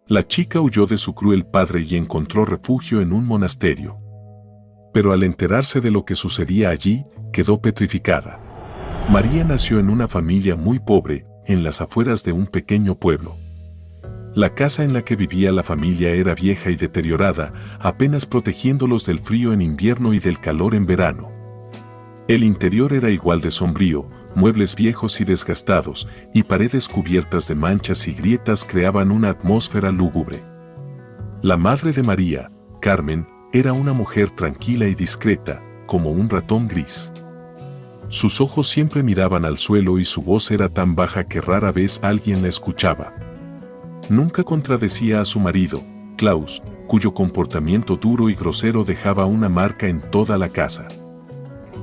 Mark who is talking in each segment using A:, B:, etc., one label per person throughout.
A: La chica huyó de su cruel padre y encontró refugio en un monasterio. Pero al enterarse de lo que sucedía allí, quedó petrificada. María nació en una familia muy pobre, en las afueras de un pequeño pueblo. La casa en la que vivía la familia era vieja y deteriorada, apenas protegiéndolos del frío en invierno y del calor en verano. El interior era igual de sombrío, muebles viejos y desgastados, y paredes cubiertas de manchas y grietas creaban una atmósfera lúgubre. La madre de María, Carmen, era una mujer tranquila y discreta, como un ratón gris. Sus ojos siempre miraban al suelo y su voz era tan baja que rara vez alguien la escuchaba. Nunca contradecía a su marido, Klaus, cuyo comportamiento duro y grosero dejaba una marca en toda la casa.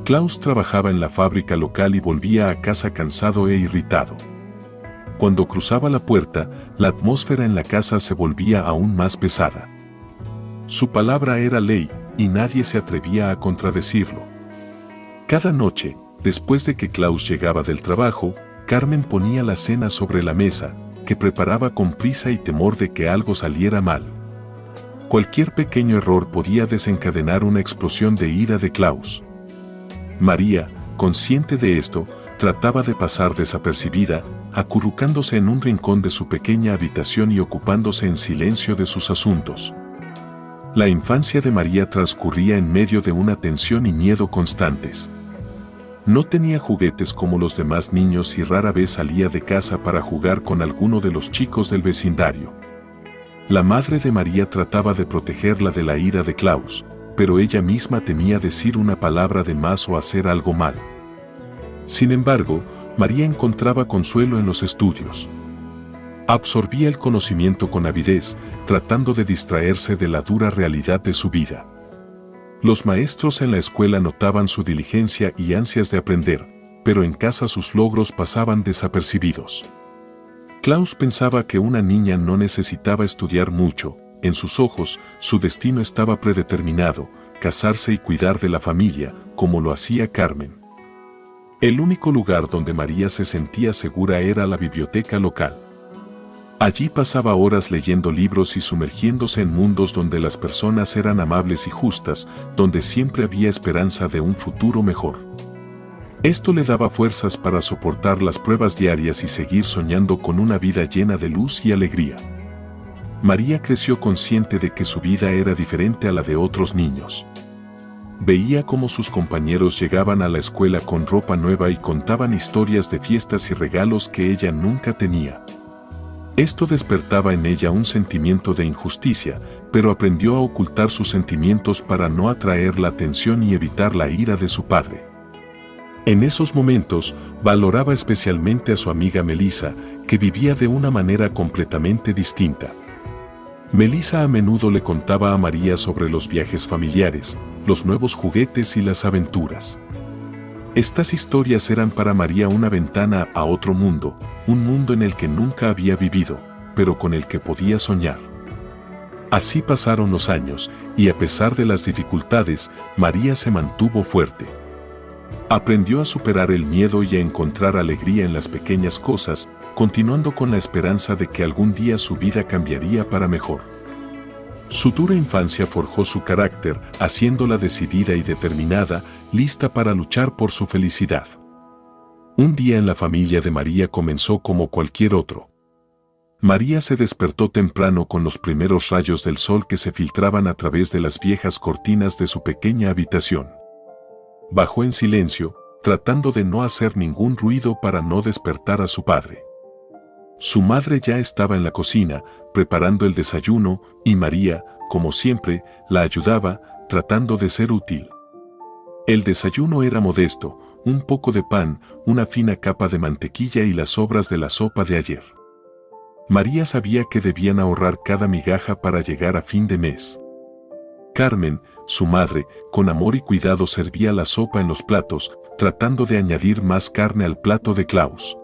A: Klaus trabajaba en la fábrica local y volvía a casa cansado e irritado. Cuando cruzaba la puerta, la atmósfera en la casa se volvía aún más pesada. Su palabra era ley, y nadie se atrevía a contradecirlo. Cada noche, después de que Klaus llegaba del trabajo, Carmen ponía la cena sobre la mesa, que preparaba con prisa y temor de que algo saliera mal. Cualquier pequeño error podía desencadenar una explosión de ira de Klaus. María, consciente de esto, trataba de pasar desapercibida, acurrucándose en un rincón de su pequeña habitación y ocupándose en silencio de sus asuntos. La infancia de María transcurría en medio de una tensión y miedo constantes. No tenía juguetes como los demás niños y rara vez salía de casa para jugar con alguno de los chicos del vecindario. La madre de María trataba de protegerla de la ira de Klaus, pero ella misma temía decir una palabra de más o hacer algo mal. Sin embargo, María encontraba consuelo en los estudios. Absorbía el conocimiento con avidez, tratando de distraerse de la dura realidad de su vida. Los maestros en la escuela notaban su diligencia y ansias de aprender, pero en casa sus logros pasaban desapercibidos. Klaus pensaba que una niña no necesitaba estudiar mucho. En sus ojos, su destino estaba predeterminado, casarse y cuidar de la familia, como lo hacía Carmen. El único lugar donde María se sentía segura era la biblioteca local. Allí pasaba horas leyendo libros y sumergiéndose en mundos donde las personas eran amables y justas, donde siempre había esperanza de un futuro mejor. Esto le daba fuerzas para soportar las pruebas diarias y seguir soñando con una vida llena de luz y alegría. María creció consciente de que su vida era diferente a la de otros niños. Veía cómo sus compañeros llegaban a la escuela con ropa nueva y contaban historias de fiestas y regalos que ella nunca tenía. Esto despertaba en ella un sentimiento de injusticia, pero aprendió a ocultar sus sentimientos para no atraer la atención y evitar la ira de su padre. En esos momentos, valoraba especialmente a su amiga Melissa, que vivía de una manera completamente distinta. Melissa a menudo le contaba a María sobre los viajes familiares, los nuevos juguetes y las aventuras. Estas historias eran para María una ventana a otro mundo, un mundo en el que nunca había vivido, pero con el que podía soñar. Así pasaron los años, y a pesar de las dificultades, María se mantuvo fuerte. Aprendió a superar el miedo y a encontrar alegría en las pequeñas cosas, continuando con la esperanza de que algún día su vida cambiaría para mejor. Su dura infancia forjó su carácter, haciéndola decidida y determinada, lista para luchar por su felicidad. Un día en la familia de María comenzó como cualquier otro. María se despertó temprano con los primeros rayos del sol que se filtraban a través de las viejas cortinas de su pequeña habitación. Bajó en silencio, tratando de no hacer ningún ruido para no despertar a su padre. Su madre ya estaba en la cocina, preparando el desayuno, y María, como siempre, la ayudaba, tratando de ser útil. El desayuno era modesto, un poco de pan, una fina capa de mantequilla y las sobras de la sopa de ayer. María sabía que debían ahorrar cada migaja para llegar a fin de mes. Carmen, su madre, con amor y cuidado servía la sopa en los platos, tratando de añadir más carne al plato de Klaus.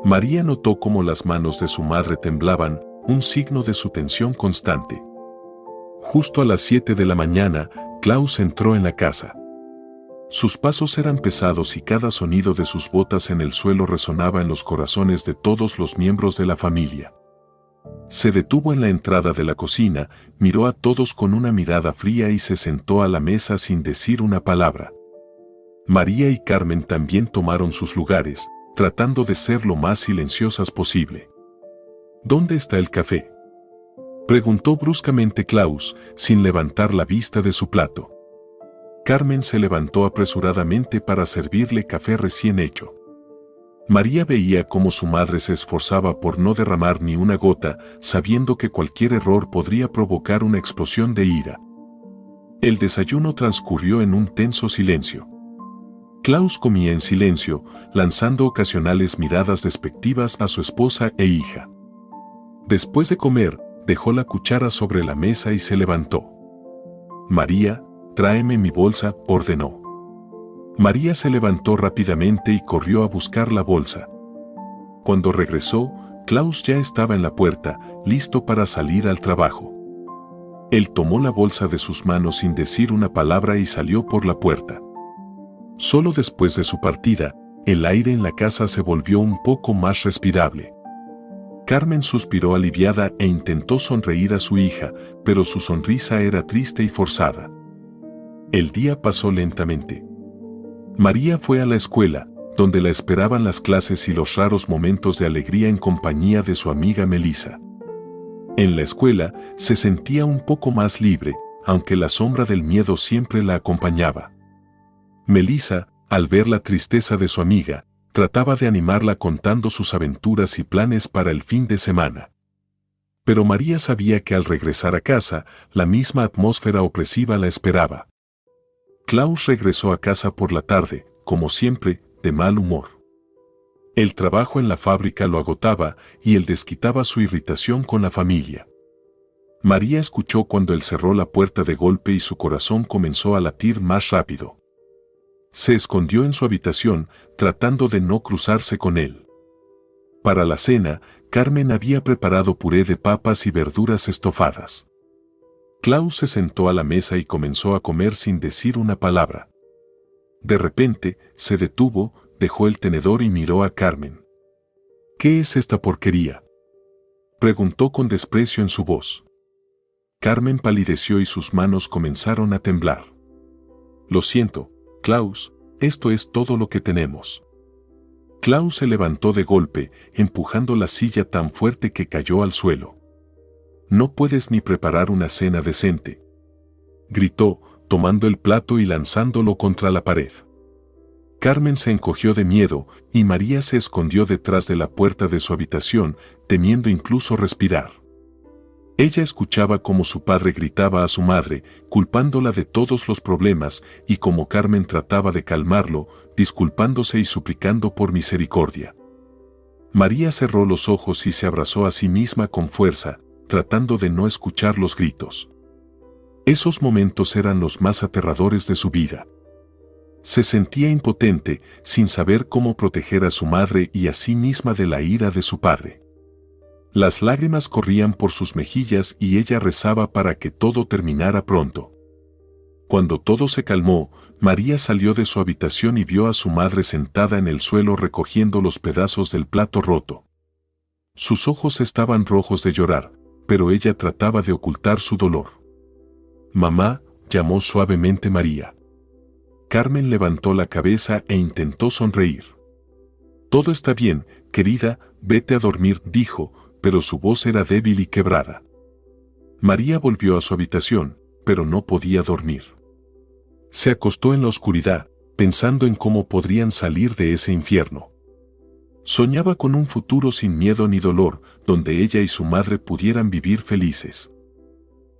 A: María notó cómo las manos de su madre temblaban, un signo de su tensión constante. Justo a las 7 de la mañana, Klaus entró en la casa. Sus pasos eran pesados y cada sonido de sus botas en el suelo resonaba en los corazones de todos los miembros de la familia. Se detuvo en la entrada de la cocina, miró a todos con una mirada fría y se sentó a la mesa sin decir una palabra. María y Carmen también tomaron sus lugares, tratando de ser lo más silenciosas posible. ¿Dónde está el café?, preguntó bruscamente Klaus, sin levantar la vista de su plato. Carmen se levantó apresuradamente para servirle café recién hecho. María veía cómo su madre se esforzaba por no derramar ni una gota, sabiendo que cualquier error podría provocar una explosión de ira. El desayuno transcurrió en un tenso silencio. Klaus comía en silencio, lanzando ocasionales miradas despectivas a su esposa e hija. Después de comer, dejó la cuchara sobre la mesa y se levantó. María, tráeme mi bolsa, ordenó. María se levantó rápidamente y corrió a buscar la bolsa. Cuando regresó, Klaus ya estaba en la puerta, listo para salir al trabajo. Él tomó la bolsa de sus manos sin decir una palabra y salió por la puerta. Solo después de su partida, el aire en la casa se volvió un poco más respirable. Carmen suspiró aliviada e intentó sonreír a su hija, pero su sonrisa era triste y forzada. El día pasó lentamente. María fue a la escuela, donde la esperaban las clases y los raros momentos de alegría en compañía de su amiga Melissa. En la escuela se sentía un poco más libre, aunque la sombra del miedo siempre la acompañaba. Melissa, al ver la tristeza de su amiga, trataba de animarla contando sus aventuras y planes para el fin de semana. Pero María sabía que al regresar a casa, la misma atmósfera opresiva la esperaba. Klaus regresó a casa por la tarde, como siempre, de mal humor. El trabajo en la fábrica lo agotaba y él desquitaba su irritación con la familia. María escuchó cuando él cerró la puerta de golpe y su corazón comenzó a latir más rápido. Se escondió en su habitación, tratando de no cruzarse con él. Para la cena, Carmen había preparado puré de papas y verduras estofadas. Klaus se sentó a la mesa y comenzó a comer sin decir una palabra. De repente, se detuvo, dejó el tenedor y miró a Carmen. ¿Qué es esta porquería?, preguntó con desprecio en su voz. Carmen palideció y sus manos comenzaron a temblar. Lo siento, Klaus, esto es todo lo que tenemos. Klaus se levantó de golpe, empujando la silla tan fuerte que cayó al suelo. No puedes ni preparar una cena decente, gritó, tomando el plato y lanzándolo contra la pared. Carmen se encogió de miedo y María se escondió detrás de la puerta de su habitación, temiendo incluso respirar. Ella escuchaba cómo su padre gritaba a su madre, culpándola de todos los problemas, y cómo Carmen trataba de calmarlo, disculpándose y suplicando por misericordia. María cerró los ojos y se abrazó a sí misma con fuerza, tratando de no escuchar los gritos. Esos momentos eran los más aterradores de su vida. Se sentía impotente, sin saber cómo proteger a su madre y a sí misma de la ira de su padre. Las lágrimas corrían por sus mejillas y ella rezaba para que todo terminara pronto. Cuando todo se calmó, María salió de su habitación y vio a su madre sentada en el suelo recogiendo los pedazos del plato roto. Sus ojos estaban rojos de llorar, pero ella trataba de ocultar su dolor. «Mamá», llamó suavemente María. Carmen levantó la cabeza e intentó sonreír. «Todo está bien, querida, vete a dormir», dijo, pero su voz era débil y quebrada. María volvió a su habitación, pero no podía dormir. Se acostó en la oscuridad, pensando en cómo podrían salir de ese infierno. Soñaba con un futuro sin miedo ni dolor, donde ella y su madre pudieran vivir felices.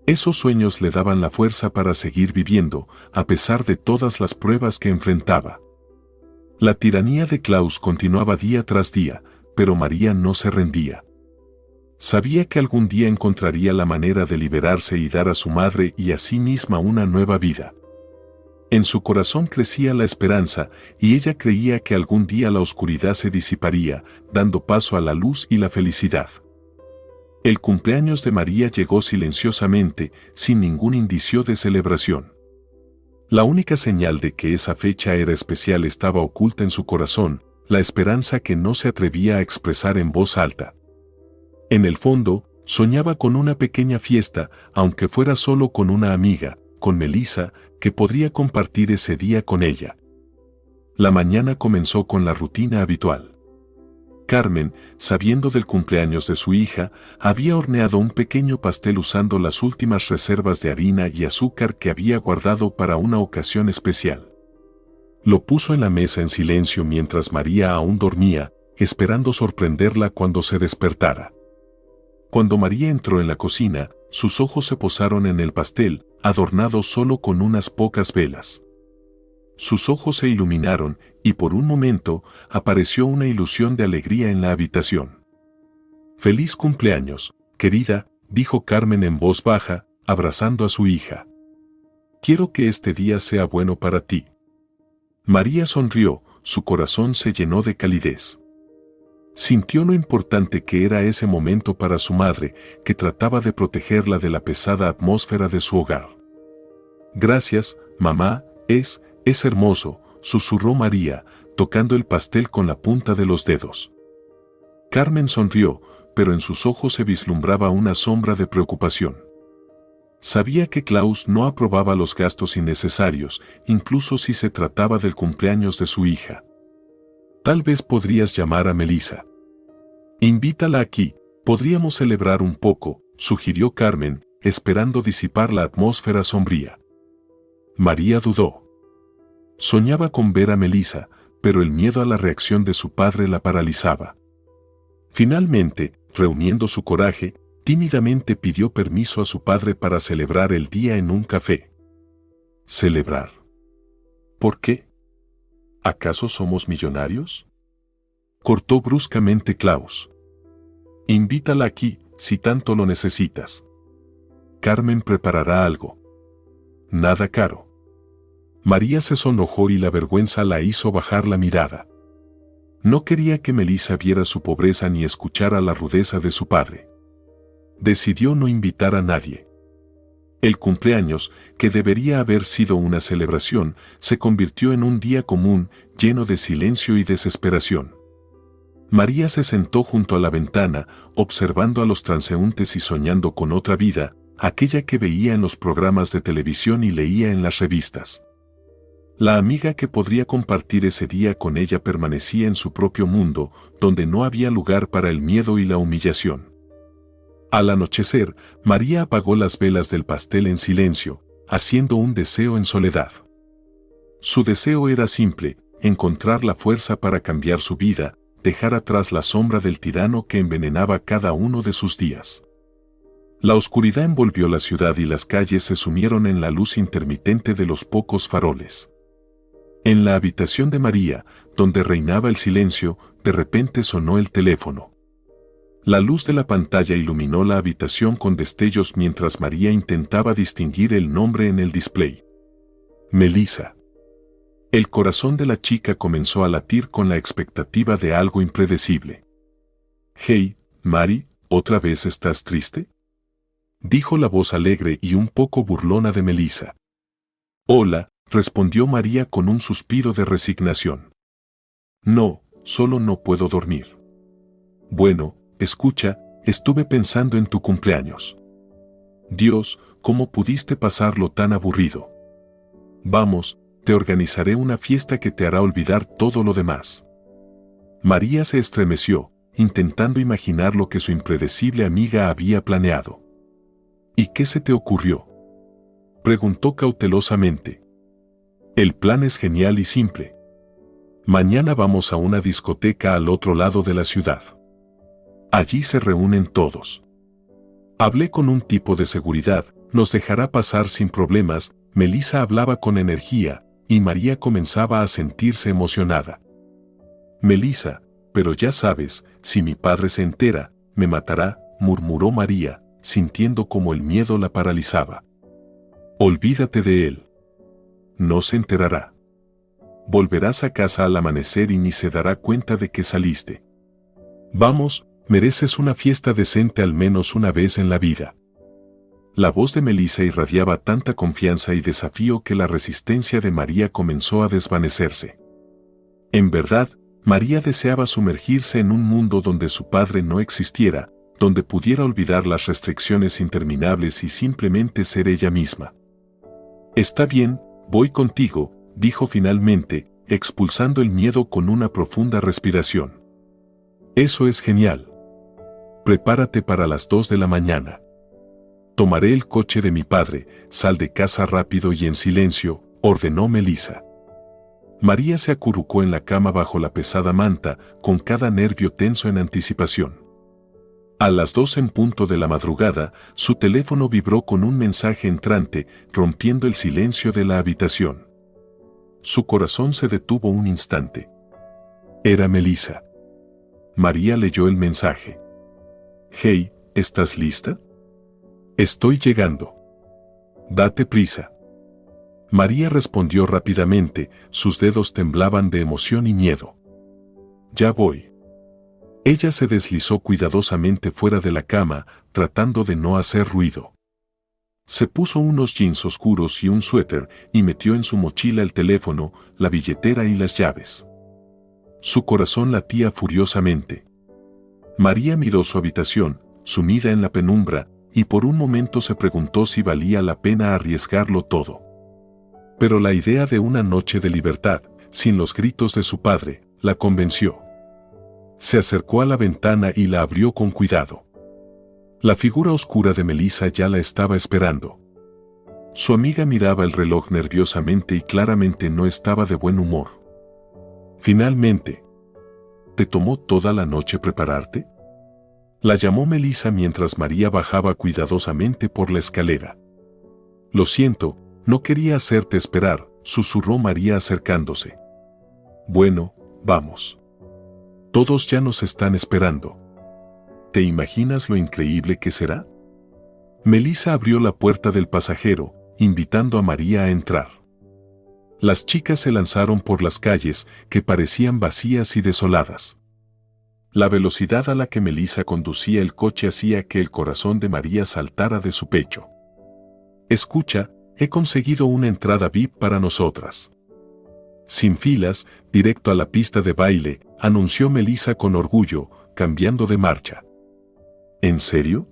A: Esos sueños le daban la fuerza para seguir viviendo, a pesar de todas las pruebas que enfrentaba. La tiranía de Klaus continuaba día tras día, pero María no se rendía. Sabía que algún día encontraría la manera de liberarse y dar a su madre y a sí misma una nueva vida. En su corazón crecía la esperanza, y ella creía que algún día la oscuridad se disiparía, dando paso a la luz y la felicidad. El cumpleaños de María llegó silenciosamente, sin ningún indicio de celebración. La única señal de que esa fecha era especial estaba oculta en su corazón, la esperanza que no se atrevía a expresar en voz alta. En el fondo, Soñaba con una pequeña fiesta, aunque fuera solo con una amiga, con Melissa, que podría compartir ese día con ella. La mañana comenzó con la rutina habitual. Carmen, sabiendo del cumpleaños de su hija, había horneado un pequeño pastel usando las últimas reservas de harina y azúcar que había guardado para una ocasión especial. Lo puso en la mesa en silencio mientras María aún dormía, esperando sorprenderla cuando se despertara. Cuando María entró en la cocina, sus ojos se posaron en el pastel, adornado solo con unas pocas velas. Sus ojos se iluminaron y por un momento apareció una ilusión de alegría en la habitación. «Feliz cumpleaños, querida», dijo Carmen en voz baja, abrazando a su hija. «Quiero que este día sea bueno para ti». María sonrió, su corazón se llenó de calidez. Sintió lo importante que era ese momento para su madre, que trataba de protegerla de la pesada atmósfera de su hogar. «Gracias, mamá, es hermoso», susurró María, tocando el pastel con la punta de los dedos. Carmen sonrió, pero en sus ojos se vislumbraba una sombra de preocupación. Sabía que Klaus no aprobaba los gastos innecesarios, incluso si se trataba del cumpleaños de su hija. «Tal vez podrías llamar a Melissa. Invítala aquí, podríamos celebrar un poco», sugirió Carmen, esperando disipar la atmósfera sombría. María dudó. Soñaba con ver a Melissa, pero el miedo a la reacción de su padre la paralizaba. Finalmente, reuniendo su coraje, tímidamente pidió permiso a su padre para celebrar el día en un café. ¿Celebrar? ¿Por qué? ¿Acaso somos millonarios?, cortó bruscamente Klaus. Invítala aquí, si tanto lo necesitas. Carmen preparará algo. Nada caro. María se sonrojó y la vergüenza la hizo bajar la mirada. No quería que Melissa viera su pobreza ni escuchara la rudeza de su padre. Decidió no invitar a nadie. El cumpleaños, que debería haber sido una celebración, se convirtió en un día común, lleno de silencio y desesperación. María se sentó junto a la ventana, observando a los transeúntes y soñando con otra vida, aquella que veía en los programas de televisión y leía en las revistas. La amiga que podría compartir ese día con ella permanecía en su propio mundo, donde no había lugar para el miedo y la humillación. Al anochecer, María apagó las velas del pastel en silencio, haciendo un deseo en soledad. Su deseo era simple: encontrar la fuerza para cambiar su vida, dejar atrás la sombra del tirano que envenenaba cada uno de sus días. La oscuridad envolvió la ciudad y las calles se sumieron en la luz intermitente de los pocos faroles. En la habitación de María, donde reinaba el silencio, de repente sonó el teléfono. La luz de la pantalla iluminó la habitación con destellos mientras María intentaba distinguir el nombre en el display. Melissa. El corazón de la chica comenzó a latir con la expectativa de algo impredecible. «Hey, Mari, ¿otra vez estás triste?», dijo la voz alegre y un poco burlona de Melissa. «Hola», respondió María con un suspiro de resignación. «No, solo no puedo dormir». «Bueno, escucha, estuve pensando en tu cumpleaños. Dios, ¿cómo pudiste pasarlo tan aburrido? Vamos, te organizaré una fiesta que te hará olvidar todo lo demás». María se estremeció, intentando imaginar lo que su impredecible amiga había planeado. «¿Y qué se te ocurrió?», preguntó cautelosamente. «El plan es genial y simple. Mañana vamos a una discoteca al otro lado de la ciudad. Allí se reúnen todos. Hablé con un tipo de seguridad, nos dejará pasar sin problemas». Melissa hablaba con energía, y María comenzaba a sentirse emocionada. «Melissa, pero ya sabes, si mi padre se entera, me matará», murmuró María, sintiendo como el miedo la paralizaba. «Olvídate de él. No se enterará. Volverás a casa al amanecer y ni se dará cuenta de que saliste. Vamos, mereces una fiesta decente al menos una vez en la vida». La voz de Melissa irradiaba tanta confianza y desafío que la resistencia de María comenzó a desvanecerse. En verdad, María deseaba sumergirse en un mundo donde su padre no existiera, donde pudiera olvidar las restricciones interminables y simplemente ser ella misma. Está bien, voy contigo, dijo finalmente, expulsando el miedo con una profunda respiración. Eso es genial. Prepárate para las 2 de la mañana. Tomaré el coche de mi padre, sal de casa rápido y en silencio, ordenó Melissa. María se acurrucó en la cama bajo la pesada manta, con cada nervio tenso en anticipación. A las 2 en punto de la madrugada, su teléfono vibró con un mensaje entrante, rompiendo el silencio de la habitación. Su corazón se detuvo un instante. Era Melissa. María leyó el mensaje. Hey, ¿estás lista? Estoy llegando. Date prisa. María respondió rápidamente, sus dedos temblaban de emoción y miedo. Ya voy. Ella se deslizó cuidadosamente fuera de la cama, tratando de no hacer ruido. Se puso unos jeans oscuros y un suéter y metió en su mochila el teléfono, la billetera y las llaves. Su corazón latía furiosamente. María miró su habitación, sumida en la penumbra, y por un momento se preguntó si valía la pena arriesgarlo todo. Pero la idea de una noche de libertad, sin los gritos de su padre, la convenció. Se acercó a la ventana y la abrió con cuidado. La figura oscura de Melissa ya la estaba esperando. Su amiga miraba el reloj nerviosamente y claramente no estaba de buen humor. Finalmente, ¿te tomó toda la noche prepararte? La llamó Melissa mientras María bajaba cuidadosamente por la escalera. Lo siento, no quería hacerte esperar, susurró María acercándose. Bueno, vamos. Todos ya nos están esperando. ¿Te imaginas lo increíble que será? Melissa abrió la puerta del pasajero, invitando a María a entrar. Las chicas se lanzaron por las calles, que parecían vacías y desoladas. La velocidad a la que Melissa conducía el coche hacía que el corazón de María saltara de su pecho. Escucha, he conseguido una entrada VIP para nosotras. Sin filas, directo a la pista de baile, anunció Melissa con orgullo, cambiando de marcha. ¿En serio?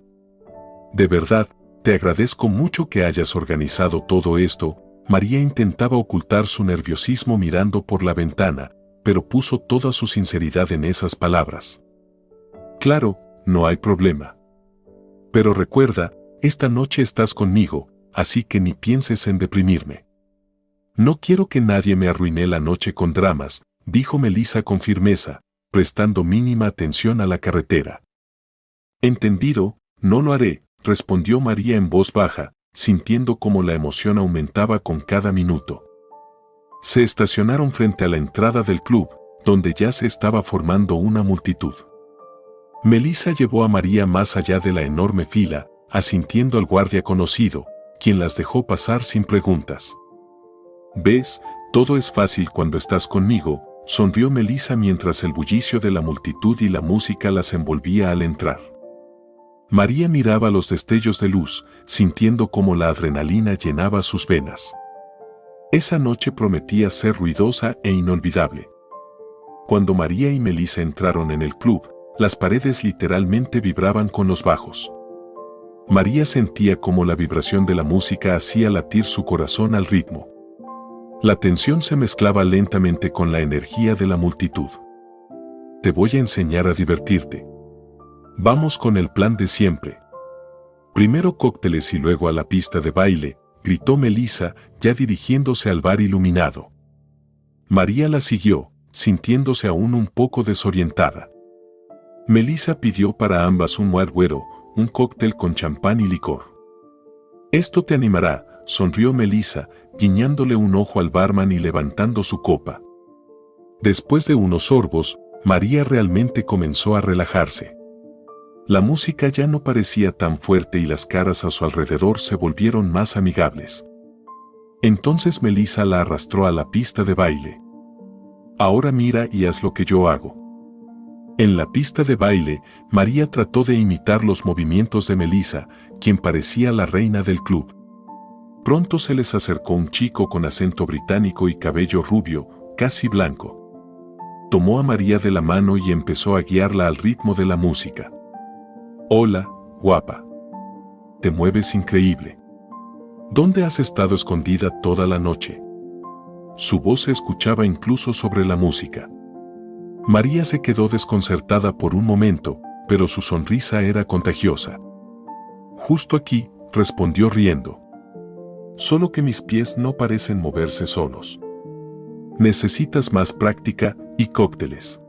A: De verdad, te agradezco mucho que hayas organizado todo esto. María intentaba ocultar su nerviosismo mirando por la ventana, pero puso toda su sinceridad en esas palabras. Claro, no hay problema. Pero recuerda, esta noche estás conmigo, así que ni pienses en deprimirme. No quiero que nadie me arruine la noche con dramas, dijo Melissa con firmeza, prestando mínima atención a la carretera. Entendido, no lo haré, respondió María en voz baja, sintiendo cómo la emoción aumentaba con cada minuto. Se estacionaron frente a la entrada del club, donde ya se estaba formando una multitud. Melissa llevó a María más allá de la enorme fila, asintiendo al guardia conocido, quien las dejó pasar sin preguntas. ¿Ves? Todo es fácil cuando estás conmigo, sonrió Melissa mientras el bullicio de la multitud y la música las envolvía al entrar. María miraba los destellos de luz, sintiendo cómo la adrenalina llenaba sus venas. Esa noche prometía ser ruidosa e inolvidable. Cuando María y Melissa entraron en el club, las paredes literalmente vibraban con los bajos. María sentía cómo la vibración de la música hacía latir su corazón al ritmo. La tensión se mezclaba lentamente con la energía de la multitud. Te voy a enseñar a divertirte. Vamos con el plan de siempre. Primero cócteles y luego a la pista de baile, gritó Melissa, ya dirigiéndose al bar iluminado. María la siguió, sintiéndose aún un poco desorientada. Melissa pidió para ambas un Güero, un cóctel con champán y licor. Esto te animará, sonrió Melissa, guiñándole un ojo al barman y levantando su copa. Después de unos sorbos, María realmente comenzó a relajarse. La música ya no parecía tan fuerte y las caras a su alrededor se volvieron más amigables. Entonces Melissa la arrastró a la pista de baile. Ahora mira y haz lo que yo hago. En la pista de baile, María trató de imitar los movimientos de Melissa, quien parecía la reina del club. Pronto se les acercó un chico con acento británico y cabello rubio, casi blanco. Tomó a María de la mano y empezó a guiarla al ritmo de la música. Hola, guapa. Te mueves increíble. ¿Dónde has estado escondida toda la noche? Su voz se escuchaba incluso sobre la música. María se quedó desconcertada por un momento, pero su sonrisa era contagiosa. Justo aquí, respondió riendo. Solo que mis pies no parecen moverse solos. Necesitas más práctica y cócteles.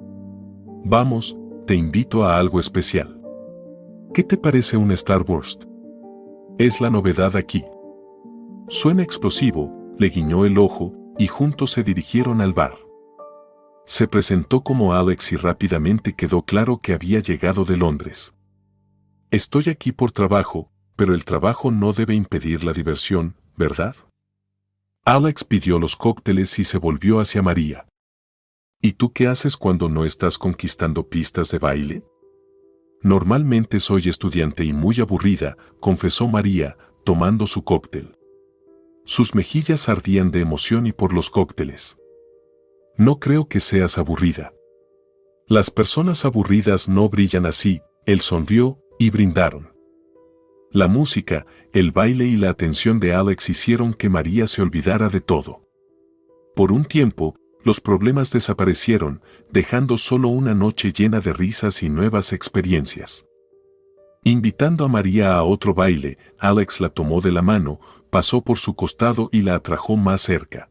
A: Vamos, te invito a algo especial. ¿Qué te parece un Starburst? Es la novedad aquí. Suena explosivo, le guiñó el ojo, y juntos se dirigieron al bar. Se presentó como Alex y rápidamente quedó claro que había llegado de Londres. Estoy aquí por trabajo, pero el trabajo no debe impedir la diversión, ¿verdad? Alex pidió los cócteles y se volvió hacia María. ¿Y tú qué haces cuando no estás conquistando pistas de baile? Normalmente soy estudiante y muy aburrida, confesó María, tomando su cóctel. Sus mejillas ardían de emoción y por los cócteles. No creo que seas aburrida. Las personas aburridas no brillan así, él sonrió y brindaron. La música, el baile y la atención de Alex hicieron que María se olvidara de todo. Por un tiempo, los problemas desaparecieron, dejando solo una noche llena de risas y nuevas experiencias. Invitando a María a otro baile, Alex la tomó de la mano, pasó por su costado y la atrajo más cerca.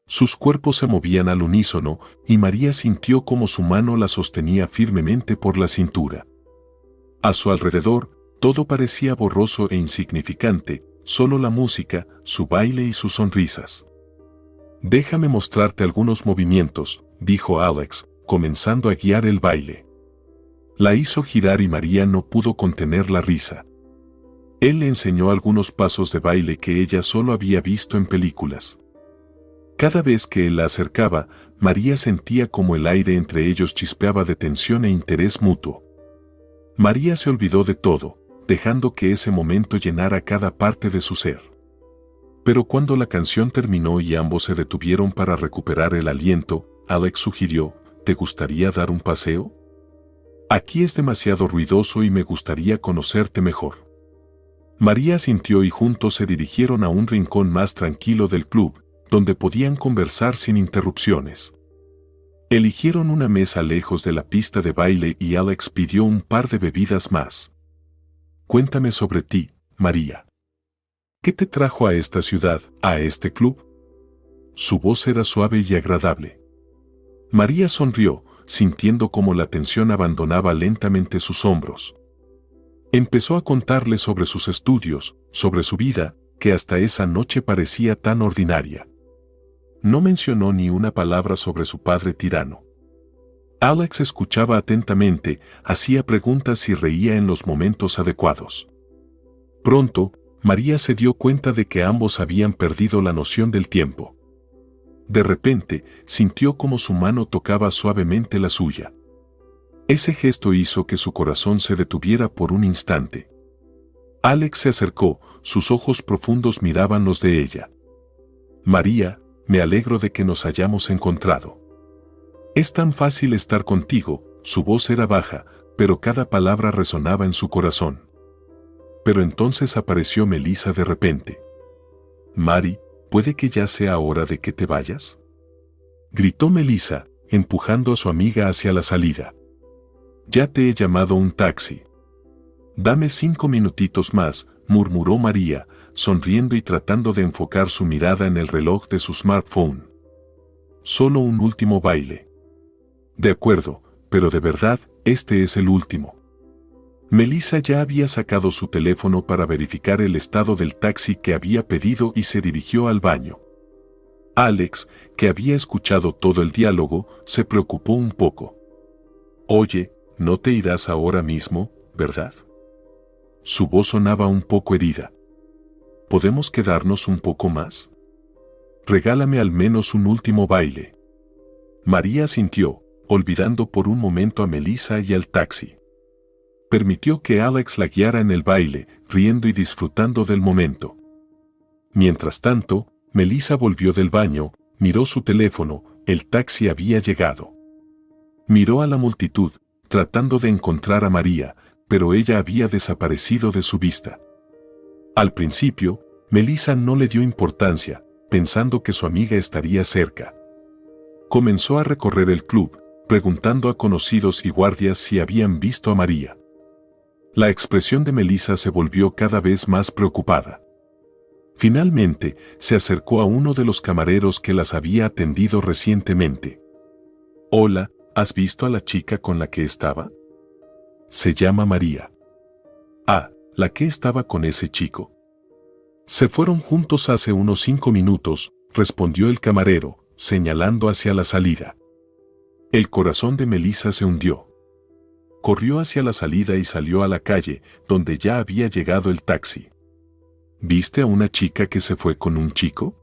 A: Sus cuerpos se movían al unísono y María sintió como su mano la sostenía firmemente por la cintura. A su alrededor, todo parecía borroso e insignificante, solo la música, su baile y sus sonrisas. Déjame mostrarte algunos movimientos, dijo Alex, comenzando a guiar el baile. La hizo girar y María no pudo contener la risa. Él le enseñó algunos pasos de baile que ella solo había visto en películas. Cada vez que él la acercaba, María sentía como el aire entre ellos chispeaba de tensión e interés mutuo. María se olvidó de todo, dejando que ese momento llenara cada parte de su ser. Pero cuando la canción terminó y ambos se detuvieron para recuperar el aliento, Alex sugirió, ¿te gustaría dar un paseo? Aquí es demasiado ruidoso y me gustaría conocerte mejor. María asintió y juntos se dirigieron a un rincón más tranquilo del club, donde podían conversar sin interrupciones. Eligieron una mesa lejos de la pista de baile y Alex pidió un par de bebidas más. Cuéntame sobre ti, María. ¿Qué te trajo a esta ciudad, a este club? Su voz era suave y agradable. María sonrió, sintiendo cómo la tensión abandonaba lentamente sus hombros. Empezó a contarle sobre sus estudios, sobre su vida, que hasta esa noche parecía tan ordinaria. No mencionó ni una palabra sobre su padre tirano. Alex escuchaba atentamente, hacía preguntas y reía en los momentos adecuados. Pronto, María se dio cuenta de que ambos habían perdido la noción del tiempo. De repente, sintió como su mano tocaba suavemente la suya. Ese gesto hizo que su corazón se detuviera por un instante. Alex se acercó, sus ojos profundos miraban los de ella. María, me alegro de que nos hayamos encontrado. Es tan fácil estar contigo, su voz era baja, pero cada palabra resonaba en su corazón. Pero entonces apareció Melissa de repente. Mari, ¿puede que ya sea hora de que te vayas? Gritó Melissa, empujando a su amiga hacia la salida. Ya te he llamado un taxi. Dame 5 minutitos más, murmuró María, sonriendo y tratando de enfocar su mirada en el reloj de su smartphone. Solo un último baile. De acuerdo, pero de verdad, este es el último. Melissa ya había sacado su teléfono para verificar el estado del taxi que había pedido y se dirigió al baño. Alex, que había escuchado todo el diálogo, se preocupó un poco. Oye, no te irás ahora mismo, ¿verdad? Su voz sonaba un poco herida. ¿Podemos quedarnos un poco más? Regálame al menos un último baile. María asintió, olvidando por un momento a Melissa y al taxi. Permitió que Alex la guiara en el baile, riendo y disfrutando del momento. Mientras tanto, Melissa volvió del baño, miró su teléfono, el taxi había llegado. Miró a la multitud, tratando de encontrar a María, pero ella había desaparecido de su vista. Al principio, Melissa no le dio importancia, pensando que su amiga estaría cerca. Comenzó a recorrer el club, preguntando a conocidos y guardias si habían visto a María. La expresión de Melissa se volvió cada vez más preocupada. Finalmente, se acercó a uno de los camareros que las había atendido recientemente. «Hola, ¿has visto a la chica con la que estaba?» «Se llama María». «Ah, ¿la que estaba con ese chico?» «Se fueron juntos hace unos 5 minutos», respondió el camarero, señalando hacia la salida. El corazón de Melissa se hundió. Corrió hacia la salida y salió a la calle, donde ya había llegado el taxi. «¿Viste a una chica que se fue con un chico?»,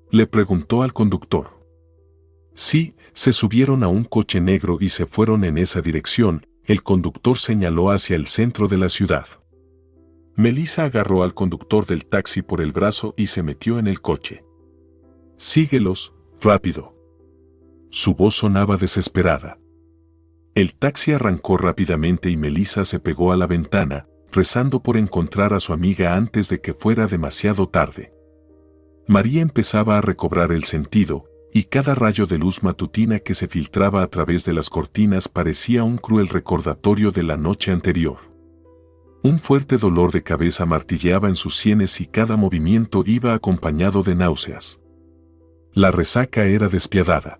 A: le preguntó al conductor. «Sí, se subieron a un coche negro y se fueron en esa dirección», el conductor señaló hacia el centro de la ciudad. Melissa agarró al conductor del taxi por el brazo y se metió en el coche. «Síguelos, rápido». Su voz sonaba desesperada. El taxi arrancó rápidamente y Melissa se pegó a la ventana, rezando por encontrar a su amiga antes de que fuera demasiado tarde. María empezaba a recobrar el sentido, y cada rayo de luz matutina que se filtraba a través de las cortinas parecía un cruel recordatorio de la noche anterior. Un fuerte dolor de cabeza martilleaba en sus sienes y cada movimiento iba acompañado de náuseas. La resaca era despiadada.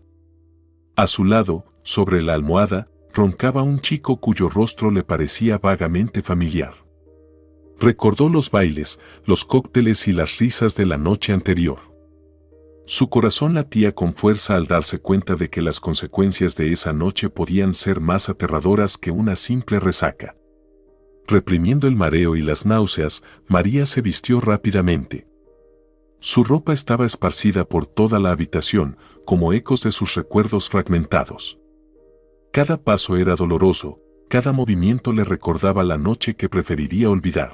A: A su lado, sobre la almohada, roncaba un chico cuyo rostro le parecía vagamente familiar. Recordó los bailes, los cócteles y las risas de la noche anterior. Su corazón latía con fuerza al darse cuenta de que las consecuencias de esa noche podían ser más aterradoras que una simple resaca. Reprimiendo el mareo y las náuseas, María se vistió rápidamente. Su ropa estaba esparcida por toda la habitación, como ecos de sus recuerdos fragmentados. Cada paso era doloroso, cada movimiento le recordaba la noche que preferiría olvidar.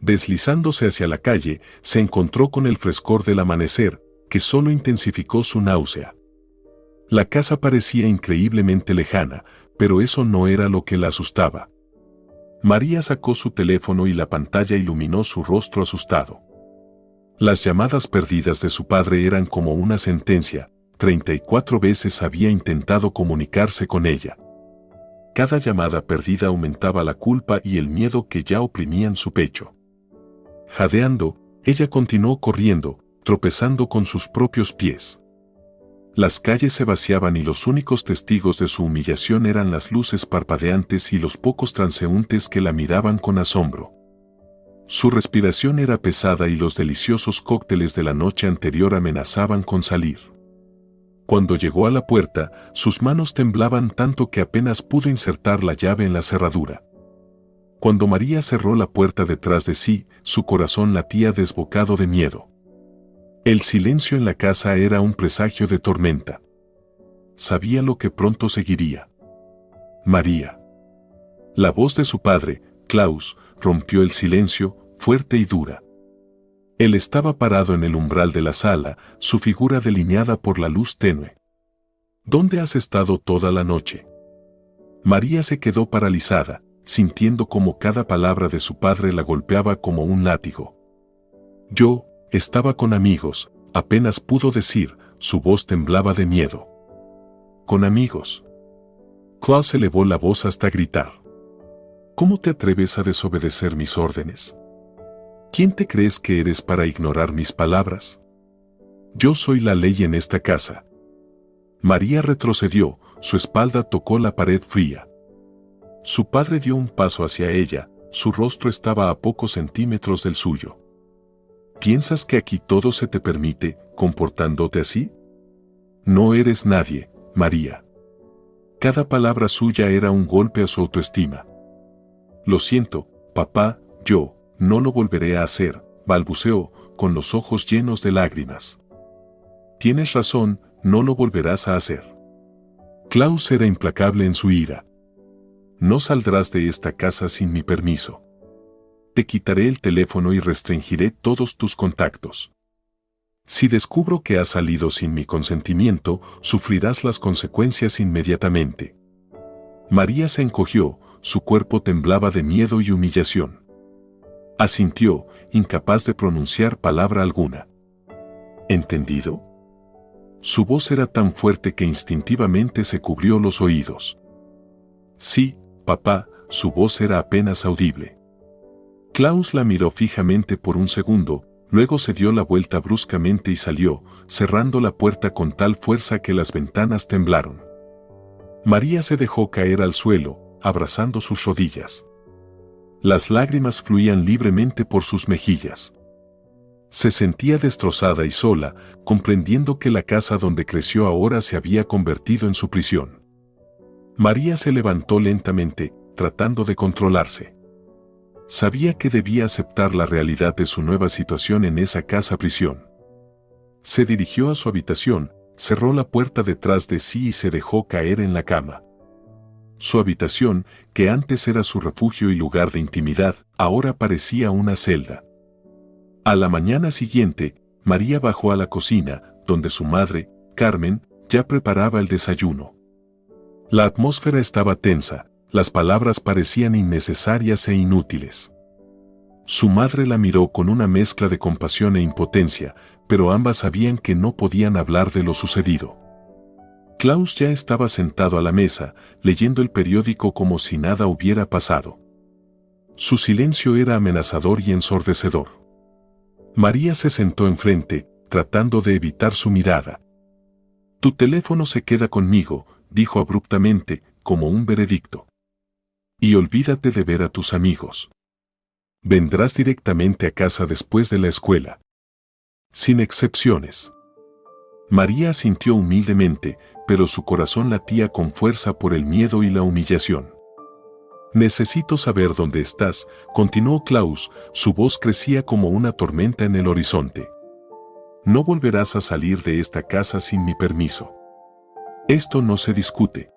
A: Deslizándose hacia la calle, se encontró con el frescor del amanecer, que solo intensificó su náusea. La casa parecía increíblemente lejana, pero eso no era lo que la asustaba. María sacó su teléfono y la pantalla iluminó su rostro asustado. Las llamadas perdidas de su padre eran como una sentencia. 34 veces había intentado comunicarse con ella. Cada llamada perdida aumentaba la culpa y el miedo que ya oprimían su pecho. Jadeando, ella continuó corriendo, tropezando con sus propios pies. Las calles se vaciaban y los únicos testigos de su humillación eran las luces parpadeantes y los pocos transeúntes que la miraban con asombro. Su respiración era pesada y los deliciosos cócteles de la noche anterior amenazaban con salir. Cuando llegó a la puerta, sus manos temblaban tanto que apenas pudo insertar la llave en la cerradura. Cuando María cerró la puerta detrás de sí, su corazón latía desbocado de miedo. El silencio en la casa era un presagio de tormenta. Sabía lo que pronto seguiría. María. La voz de su padre, Klaus, rompió el silencio, fuerte y dura. Él estaba parado en el umbral de la sala, su figura delineada por la luz tenue. ¿Dónde has estado toda la noche? María se quedó paralizada, sintiendo como cada palabra de su padre la golpeaba como un látigo. Yo estaba con amigos, apenas pudo decir, su voz temblaba de miedo. ¿Con amigos? Klaus elevó la voz hasta gritar. ¿Cómo te atreves a desobedecer mis órdenes? ¿Quién te crees que eres para ignorar mis palabras? Yo soy la ley en esta casa. María retrocedió, su espalda tocó la pared fría. Su padre dio un paso hacia ella, su rostro estaba a pocos centímetros del suyo. ¿Piensas que aquí todo se te permite, comportándote así? No eres nadie, María. Cada palabra suya era un golpe a su autoestima. Lo siento, papá, yo no lo volveré a hacer, balbuceó, con los ojos llenos de lágrimas. Tienes razón, no lo volverás a hacer. Klaus era implacable en su ira. No saldrás de esta casa sin mi permiso. Te quitaré el teléfono y restringiré todos tus contactos. Si descubro que has salido sin mi consentimiento, sufrirás las consecuencias inmediatamente. María se encogió, su cuerpo temblaba de miedo y humillación. Asintió, incapaz de pronunciar palabra alguna. ¿Entendido? Su voz era tan fuerte que instintivamente se cubrió los oídos. Sí, papá, su voz era apenas audible. Klaus la miró fijamente por un segundo, luego se dio la vuelta bruscamente y salió, cerrando la puerta con tal fuerza que las ventanas temblaron. María se dejó caer al suelo, abrazando sus rodillas. Las lágrimas fluían libremente por sus mejillas. Se sentía destrozada y sola, comprendiendo que la casa donde creció ahora se había convertido en su prisión. María se levantó lentamente, tratando de controlarse. Sabía que debía aceptar la realidad de su nueva situación en esa casa-prisión. Se dirigió a su habitación, cerró la puerta detrás de sí y se dejó caer en la cama. Su habitación, que antes era su refugio y lugar de intimidad, ahora parecía una celda. A la mañana siguiente, María bajó a la cocina, donde su madre, Carmen, ya preparaba el desayuno. La atmósfera estaba tensa, las palabras parecían innecesarias e inútiles. Su madre la miró con una mezcla de compasión e impotencia, pero ambas sabían que no podían hablar de lo sucedido. Klaus ya estaba sentado a la mesa, leyendo el periódico como si nada hubiera pasado. Su silencio era amenazador y ensordecedor. María se sentó enfrente, tratando de evitar su mirada. «Tu teléfono se queda conmigo», dijo abruptamente, como un veredicto. «Y olvídate de ver a tus amigos. Vendrás directamente a casa después de la escuela. Sin excepciones». María asintió humildemente, pero su corazón latía con fuerza por el miedo y la humillación. «Necesito saber dónde estás», continuó Klaus, su voz crecía como una tormenta en el horizonte. «No volverás a salir de esta casa sin mi permiso. Esto no se discute».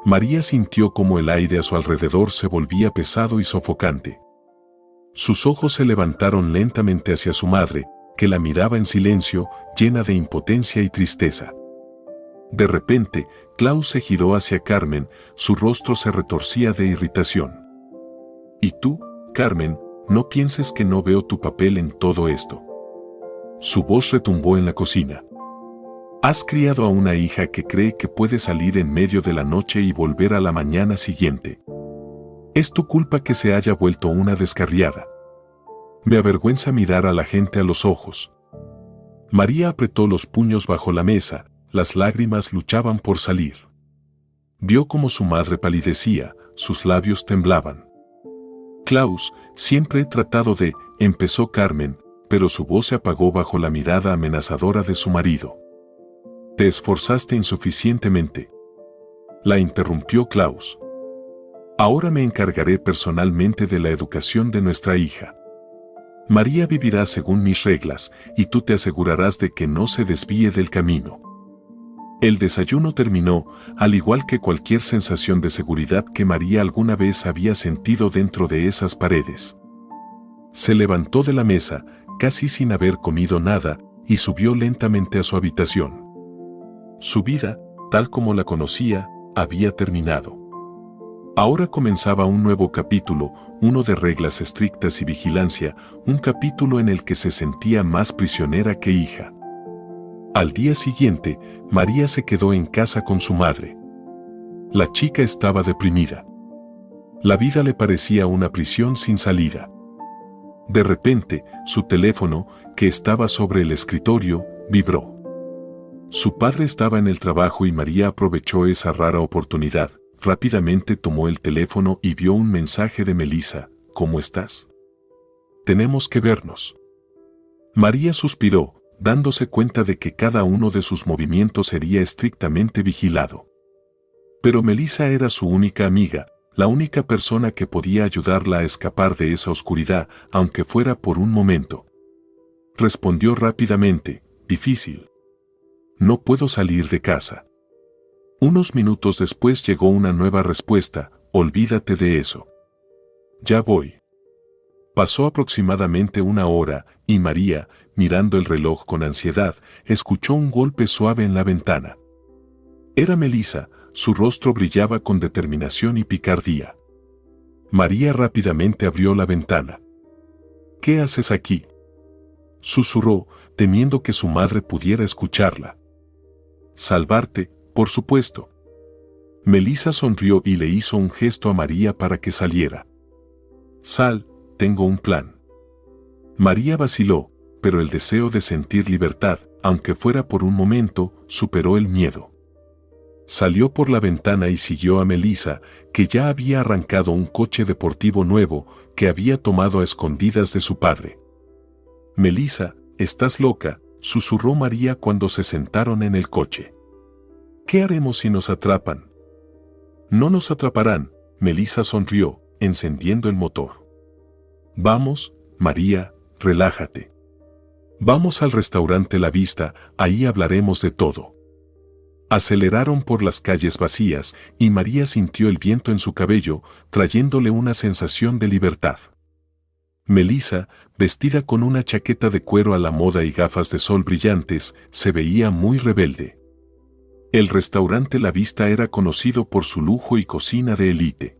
A: María sintió como el aire a su alrededor se volvía pesado y sofocante. Sus ojos se levantaron lentamente hacia su madre, que la miraba en silencio, llena de impotencia y tristeza. De repente, Klaus se giró hacia Carmen, su rostro se retorcía de irritación. «¿Y tú, Carmen, no pienses que no veo tu papel en todo esto?» Su voz retumbó en la cocina. «Has criado a una hija que cree que puede salir en medio de la noche y volver a la mañana siguiente. Es tu culpa que se haya vuelto una descarriada. Me avergüenza mirar a la gente a los ojos». María apretó los puños bajo la mesa, las lágrimas luchaban por salir. Vio como su madre palidecía, sus labios temblaban. «Klaus, siempre he tratado de», empezó Carmen, pero su voz se apagó bajo la mirada amenazadora de su marido. «Te esforzaste insuficientemente», la interrumpió Klaus. «Ahora me encargaré personalmente de la educación de nuestra hija. María vivirá según mis reglas, y tú te asegurarás de que no se desvíe del camino». El desayuno terminó, al igual que cualquier sensación de seguridad que María alguna vez había sentido dentro de esas paredes. Se levantó de la mesa, casi sin haber comido nada, y subió lentamente a su habitación. Su vida, tal como la conocía, había terminado. Ahora comenzaba un nuevo capítulo, uno de reglas estrictas y vigilancia, un capítulo en el que se sentía más prisionera que hija. Al día siguiente, María se quedó en casa con su madre. La chica estaba deprimida. La vida le parecía una prisión sin salida. De repente, su teléfono, que estaba sobre el escritorio, vibró. Su padre estaba en el trabajo y María aprovechó esa rara oportunidad. Rápidamente tomó el teléfono y vio un mensaje de Melissa. «¿Cómo estás? Tenemos que vernos». María suspiró, dándose cuenta de que cada uno de sus movimientos sería estrictamente vigilado. Pero Melissa era su única amiga, la única persona que podía ayudarla a escapar de esa oscuridad, aunque fuera por un momento. Respondió rápidamente: «Difícil. No puedo salir de casa». Unos minutos después llegó una nueva respuesta: «Olvídate de eso. Ya voy». Pasó aproximadamente una hora, y María, mirando el reloj con ansiedad, escuchó un golpe suave en la ventana. Era Melissa, su rostro brillaba con determinación y picardía. María rápidamente abrió la ventana. ¿Qué haces aquí?, susurró, temiendo que su madre pudiera escucharla. Salvarte, por supuesto. Melissa sonrió y le hizo un gesto a María para que saliera. Sal, tengo un plan. María vaciló, pero el deseo de sentir libertad, aunque fuera por un momento, superó el miedo. Salió por la ventana y siguió a Melissa, que ya había arrancado un coche deportivo nuevo que había tomado a escondidas de su padre. Melissa, estás loca, susurró María cuando se sentaron en el coche. ¿Qué haremos si nos atrapan? No nos atraparán, Melissa sonrió, encendiendo el motor. Vamos, María, relájate. Vamos al restaurante La Vista, ahí hablaremos de todo. Aceleraron por las calles vacías y María sintió el viento en su cabello, trayéndole una sensación de libertad. Melissa, vestida con una chaqueta de cuero a la moda y gafas de sol brillantes, se veía muy rebelde. El restaurante La Vista era conocido por su lujo y cocina de élite.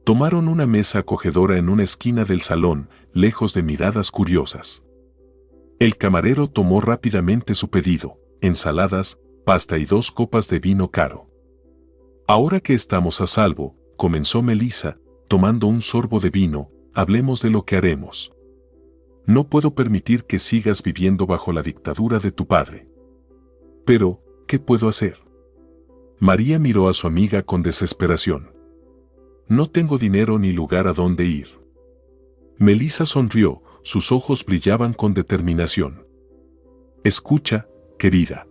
A: Tomaron una mesa acogedora en una esquina del salón, lejos de miradas curiosas. El camarero tomó rápidamente su pedido, ensaladas, pasta y 2 copas de vino caro. Ahora que estamos a salvo, comenzó Melissa, tomando un sorbo de vino, hablemos de lo que haremos. No puedo permitir que sigas viviendo bajo la dictadura de tu padre. Pero, ¿qué puedo hacer? María miró a su amiga con desesperación. No tengo dinero ni lugar a donde ir. Melissa sonrió, sus ojos brillaban con determinación. Escucha, querida.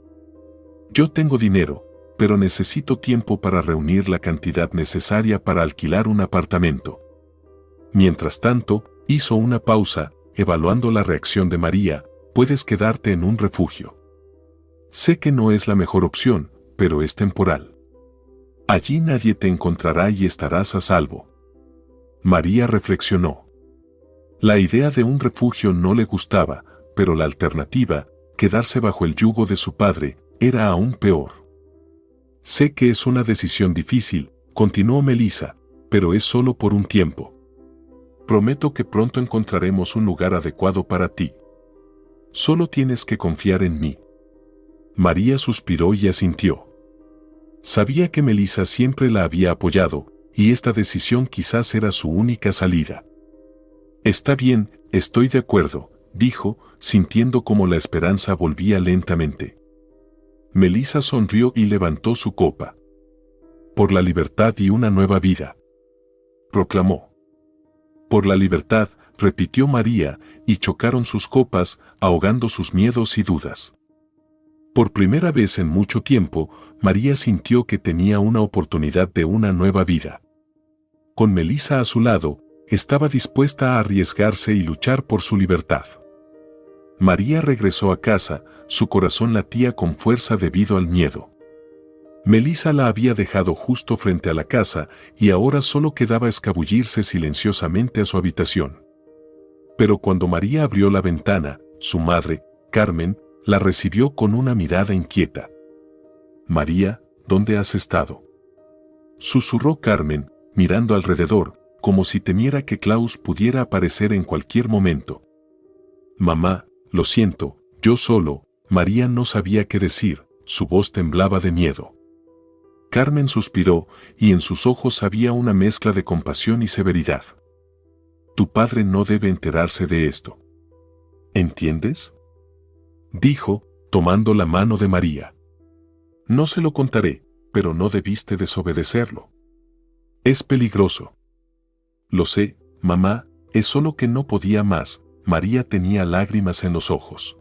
A: Yo tengo dinero, pero necesito tiempo para reunir la cantidad necesaria para alquilar un apartamento. Mientras tanto, hizo una pausa, evaluando la reacción de María, puedes quedarte en un refugio. Sé que no es la mejor opción, pero es temporal. Allí nadie te encontrará y estarás a salvo. María reflexionó. La idea de un refugio no le gustaba, pero la alternativa, quedarse bajo el yugo de su padre, era aún peor. Sé que es una decisión difícil, continuó Melissa, pero es solo por un tiempo. Prometo que pronto encontraremos un lugar adecuado para ti. Solo tienes que confiar en mí. María suspiró y asintió. Sabía que Melissa siempre la había apoyado, y esta decisión quizás era su única salida. Está bien, estoy de acuerdo, dijo, sintiendo como la esperanza volvía lentamente. Melissa sonrió y levantó su copa. Por la libertad y una nueva vida, proclamó. Por la libertad, repitió María, y chocaron sus copas, ahogando sus miedos y dudas. Por primera vez en mucho tiempo, María sintió que tenía una oportunidad de una nueva vida. Con Melissa a su lado, estaba dispuesta a arriesgarse y luchar por su libertad. María regresó a casa, su corazón latía con fuerza debido al miedo. Melissa la había dejado justo frente a la casa y ahora solo quedaba escabullirse silenciosamente a su habitación. Pero cuando María abrió la ventana, su madre, Carmen, la recibió con una mirada inquieta. María, ¿dónde has estado?, susurró Carmen, mirando alrededor, como si temiera que Klaus pudiera aparecer en cualquier momento. Mamá, lo siento, yo solo. María no sabía qué decir, su voz temblaba de miedo. Carmen suspiró, y en sus ojos había una mezcla de compasión y severidad. Tu padre no debe enterarse de esto. ¿Entiendes?, dijo, tomando la mano de María. No se lo contaré, pero no debiste desobedecerlo. Es peligroso. Lo sé, mamá, es solo que no podía más. María tenía lágrimas en los ojos.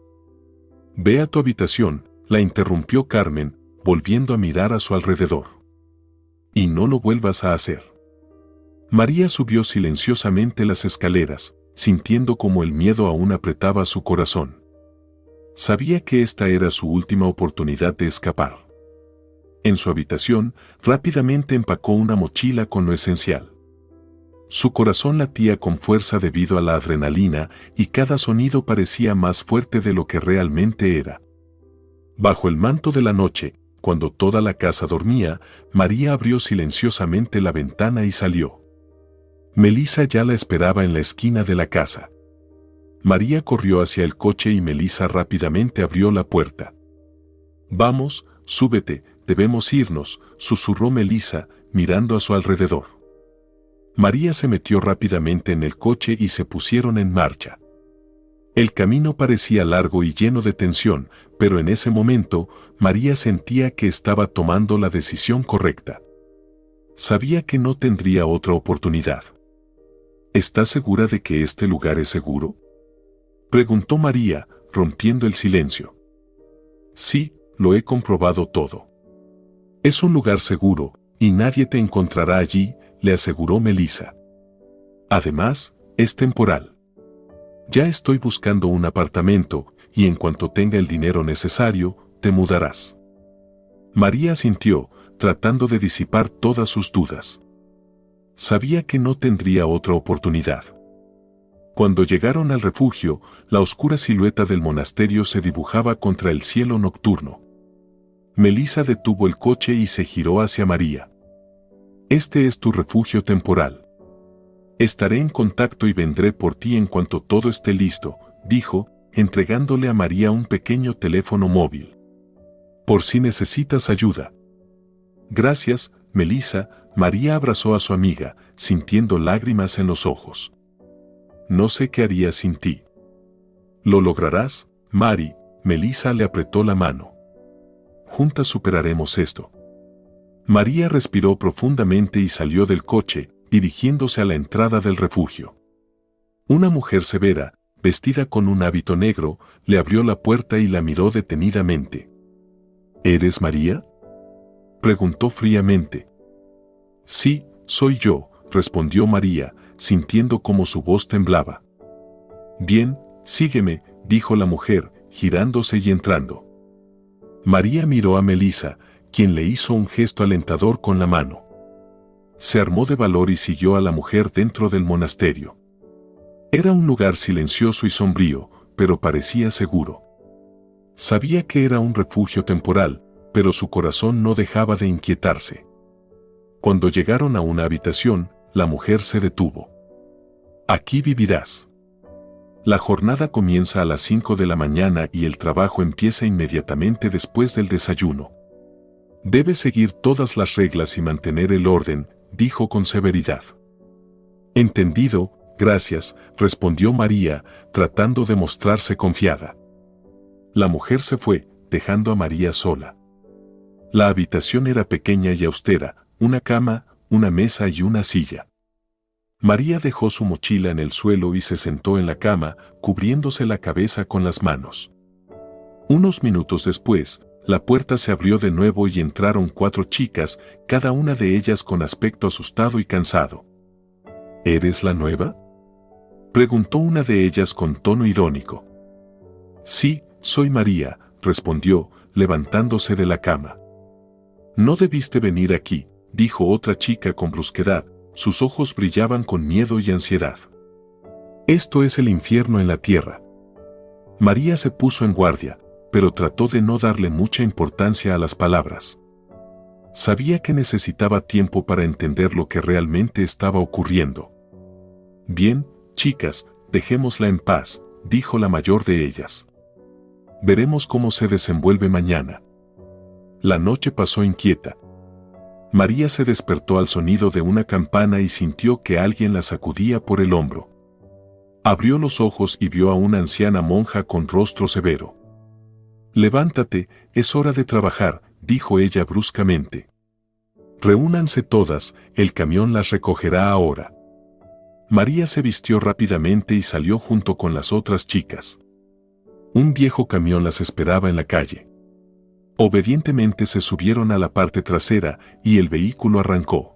A: Ve a tu habitación, la interrumpió Carmen, volviendo a mirar a su alrededor. Y no lo vuelvas a hacer. María subió silenciosamente las escaleras, sintiendo como el miedo aún apretaba su corazón. Sabía que esta era su última oportunidad de escapar. En su habitación, rápidamente empacó una mochila con lo esencial. Su corazón latía con fuerza debido a la adrenalina y cada sonido parecía más fuerte de lo que realmente era. Bajo el manto de la noche, cuando toda la casa dormía, María abrió silenciosamente la ventana y salió. Melissa ya la esperaba en la esquina de la casa. María corrió hacia el coche y Melissa rápidamente abrió la puerta. «Vamos, súbete, debemos irnos», susurró Melissa, mirando a su alrededor. María se metió rápidamente en el coche y se pusieron en marcha. El camino parecía largo y lleno de tensión, pero en ese momento, María sentía que estaba tomando la decisión correcta. Sabía que no tendría otra oportunidad. «¿Estás segura de que este lugar es seguro?», preguntó María, rompiendo el silencio. «Sí, lo he comprobado todo. Es un lugar seguro, y nadie te encontrará allí», le aseguró Melissa. «Además, es temporal. Ya estoy buscando un apartamento, y en cuanto tenga el dinero necesario, te mudarás». María asintió, tratando de disipar todas sus dudas. Sabía que no tendría otra oportunidad. Cuando llegaron al refugio, la oscura silueta del monasterio se dibujaba contra el cielo nocturno. Melissa detuvo el coche y se giró hacia María. «Este es tu refugio temporal. Estaré en contacto y vendré por ti en cuanto todo esté listo», dijo, entregándole a María un pequeño teléfono móvil. «Por si necesitas ayuda». «Gracias, Melissa», María abrazó a su amiga, sintiendo lágrimas en los ojos. «No sé qué haría sin ti». «Lo lograrás, Mari», Melissa le apretó la mano. «Juntas superaremos esto». María respiró profundamente y salió del coche, dirigiéndose a la entrada del refugio. Una mujer severa, vestida con un hábito negro, le abrió la puerta y la miró detenidamente. «¿Eres María?», preguntó fríamente. «Sí, soy yo», respondió María, sintiendo como su voz temblaba. «Bien, sígueme», dijo la mujer, girándose y entrando. María miró a Melissa, quien le hizo un gesto alentador con la mano. Se armó de valor y siguió a la mujer dentro del monasterio. Era un lugar silencioso y sombrío, pero parecía seguro. Sabía que era un refugio temporal, pero su corazón no dejaba de inquietarse. Cuando llegaron a una habitación, la mujer se detuvo. «Aquí vivirás. La jornada comienza a las 5 de la mañana y el trabajo empieza inmediatamente después del desayuno. Debes seguir todas las reglas y mantener el orden», dijo con severidad. «Entendido, gracias», respondió María, tratando de mostrarse confiada. La mujer se fue, dejando a María sola. La habitación era pequeña y austera, una cama, una mesa y una silla. María dejó su mochila en el suelo y se sentó en la cama, cubriéndose la cabeza con las manos. Unos minutos después, la puerta se abrió de nuevo y entraron 4 chicas, cada una de ellas con aspecto asustado y cansado. «¿Eres la nueva?», preguntó una de ellas con tono irónico. «Sí, soy María», respondió, levantándose de la cama. «No debiste venir aquí», dijo otra chica con brusquedad, sus ojos brillaban con miedo y ansiedad. «Esto es el infierno en la tierra». María se puso en guardia, pero trató de no darle mucha importancia a las palabras. Sabía que necesitaba tiempo para entender lo que realmente estaba ocurriendo. «Bien, chicas, dejémosla en paz», dijo la mayor de ellas. «Veremos cómo se desenvuelve mañana». La noche pasó inquieta. María se despertó al sonido de una campana y sintió que alguien la sacudía por el hombro. Abrió los ojos y vio a una anciana monja con rostro severo. «Levántate, es hora de trabajar», dijo ella bruscamente. «Reúnanse todas, el camión las recogerá ahora». María se vistió rápidamente y salió junto con las otras chicas. Un viejo camión las esperaba en la calle. Obedientemente se subieron a la parte trasera y el vehículo arrancó.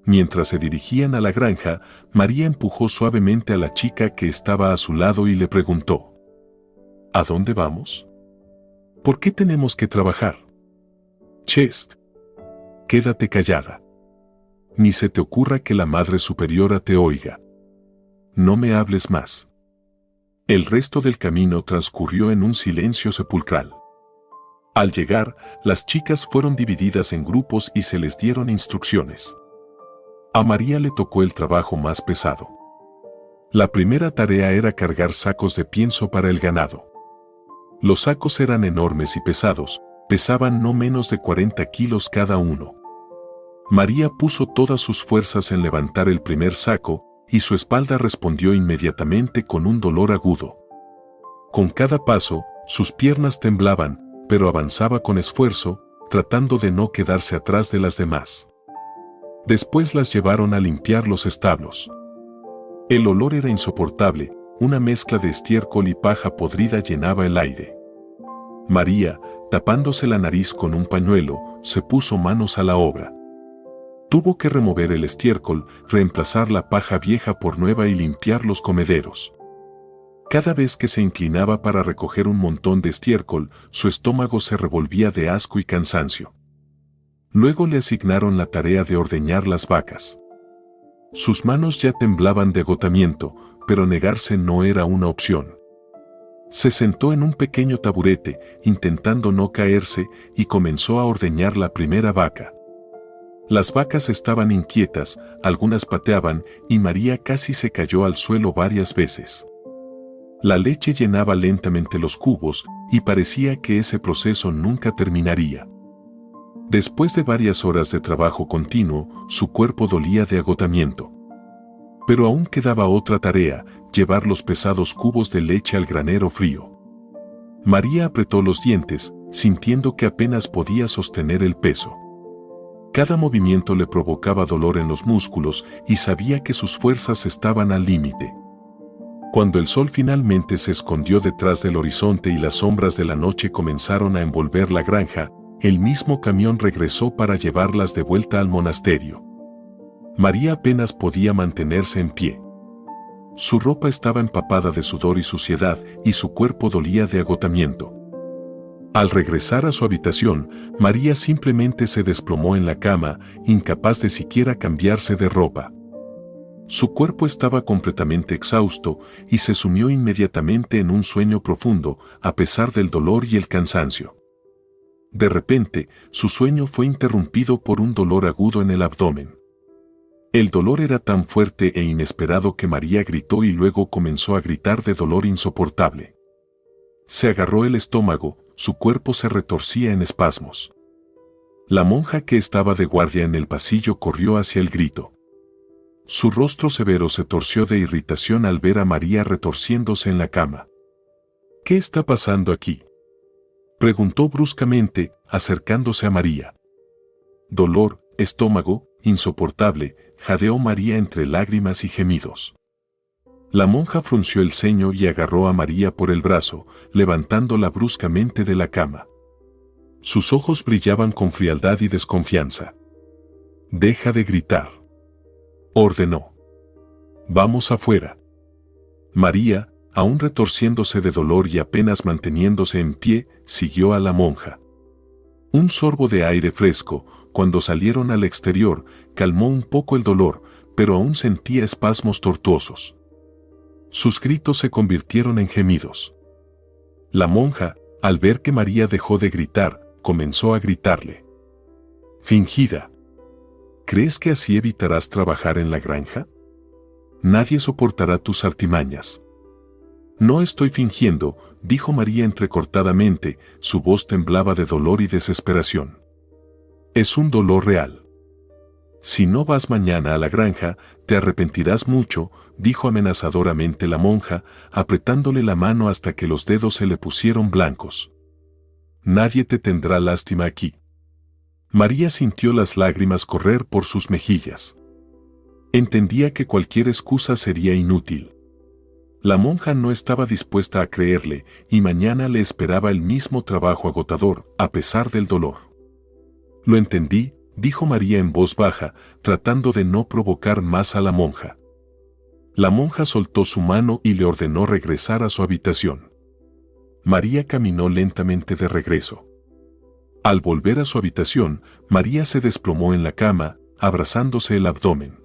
A: Mientras se dirigían a la granja, María empujó suavemente a la chica que estaba a su lado y le preguntó: «¿A dónde vamos? ¿Por qué tenemos que trabajar?» «Chest, quédate callada. Ni se te ocurra que la Madre Superiora te oiga. No me hables más». El resto del camino transcurrió en un silencio sepulcral. Al llegar, las chicas fueron divididas en grupos y se les dieron instrucciones. A María le tocó el trabajo más pesado. La primera tarea era cargar sacos de pienso para el ganado. Los sacos eran enormes y pesados, pesaban no menos de 40 kilos cada uno. María puso todas sus fuerzas en levantar el primer saco, y su espalda respondió inmediatamente con un dolor agudo. Con cada paso, sus piernas temblaban, pero avanzaba con esfuerzo, tratando de no quedarse atrás de las demás. Después las llevaron a limpiar los establos. El olor era insoportable, una mezcla de estiércol y paja podrida llenaba el aire. María, tapándose la nariz con un pañuelo, se puso manos a la obra. Tuvo que remover el estiércol, reemplazar la paja vieja por nueva y limpiar los comederos. Cada vez que se inclinaba para recoger un montón de estiércol, su estómago se revolvía de asco y cansancio. Luego le asignaron la tarea de ordeñar las vacas. Sus manos ya temblaban de agotamiento, pero negarse no era una opción. Se sentó en un pequeño taburete, intentando no caerse, y comenzó a ordeñar la primera vaca. Las vacas estaban inquietas, algunas pateaban, y María casi se cayó al suelo varias veces. La leche llenaba lentamente los cubos, y parecía que ese proceso nunca terminaría. Después de varias horas de trabajo continuo, su cuerpo dolía de agotamiento. Pero aún quedaba otra tarea, llevar los pesados cubos de leche al granero frío. María apretó los dientes, sintiendo que apenas podía sostener el peso. Cada movimiento le provocaba dolor en los músculos y sabía que sus fuerzas estaban al límite. Cuando el sol finalmente se escondió detrás del horizonte y las sombras de la noche comenzaron a envolver la granja, el mismo camión regresó para llevarlas de vuelta al monasterio. María apenas podía mantenerse en pie. Su ropa estaba empapada de sudor y suciedad, y su cuerpo dolía de agotamiento. Al regresar a su habitación, María simplemente se desplomó en la cama, incapaz de siquiera cambiarse de ropa. Su cuerpo estaba completamente exhausto y se sumió inmediatamente en un sueño profundo, a pesar del dolor y el cansancio. De repente, su sueño fue interrumpido por un dolor agudo en el abdomen. El dolor era tan fuerte e inesperado que María gritó y luego comenzó a gritar de dolor insoportable. Se agarró el estómago, su cuerpo se retorcía en espasmos. La monja que estaba de guardia en el pasillo corrió hacia el grito. Su rostro severo se torció de irritación al ver a María retorciéndose en la cama. ¿Qué está pasando aquí?, preguntó bruscamente, acercándose a María. Dolor, estómago, insoportable, jadeó María entre lágrimas y gemidos. La monja frunció el ceño y agarró a María por el brazo, levantándola bruscamente de la cama. Sus ojos brillaban con frialdad y desconfianza. «Deja de gritar», ordenó. «Vamos afuera». María, aún retorciéndose de dolor y apenas manteniéndose en pie, siguió a la monja. Un sorbo de aire fresco, cuando salieron al exterior, calmó un poco el dolor, pero aún sentía espasmos tortuosos. Sus gritos se convirtieron en gemidos. La monja, al ver que María dejó de gritar, comenzó a gritarle. «Fingida. ¿Crees que así evitarás trabajar en la granja? Nadie soportará tus artimañas». «No estoy fingiendo», dijo María entrecortadamente, su voz temblaba de dolor y desesperación. «Es un dolor real. Si no vas mañana a la granja, te arrepentirás mucho», dijo amenazadoramente la monja, apretándole la mano hasta que los dedos se le pusieron blancos. «Nadie te tendrá lástima aquí». María sintió las lágrimas correr por sus mejillas. Entendía que cualquier excusa sería inútil. La monja no estaba dispuesta a creerle, y mañana le esperaba el mismo trabajo agotador, a pesar del dolor. «Lo entendí», dijo María en voz baja, tratando de no provocar más a la monja. La monja soltó su mano y le ordenó regresar a su habitación. María caminó lentamente de regreso. Al volver a su habitación, María se desplomó en la cama, abrazándose el abdomen.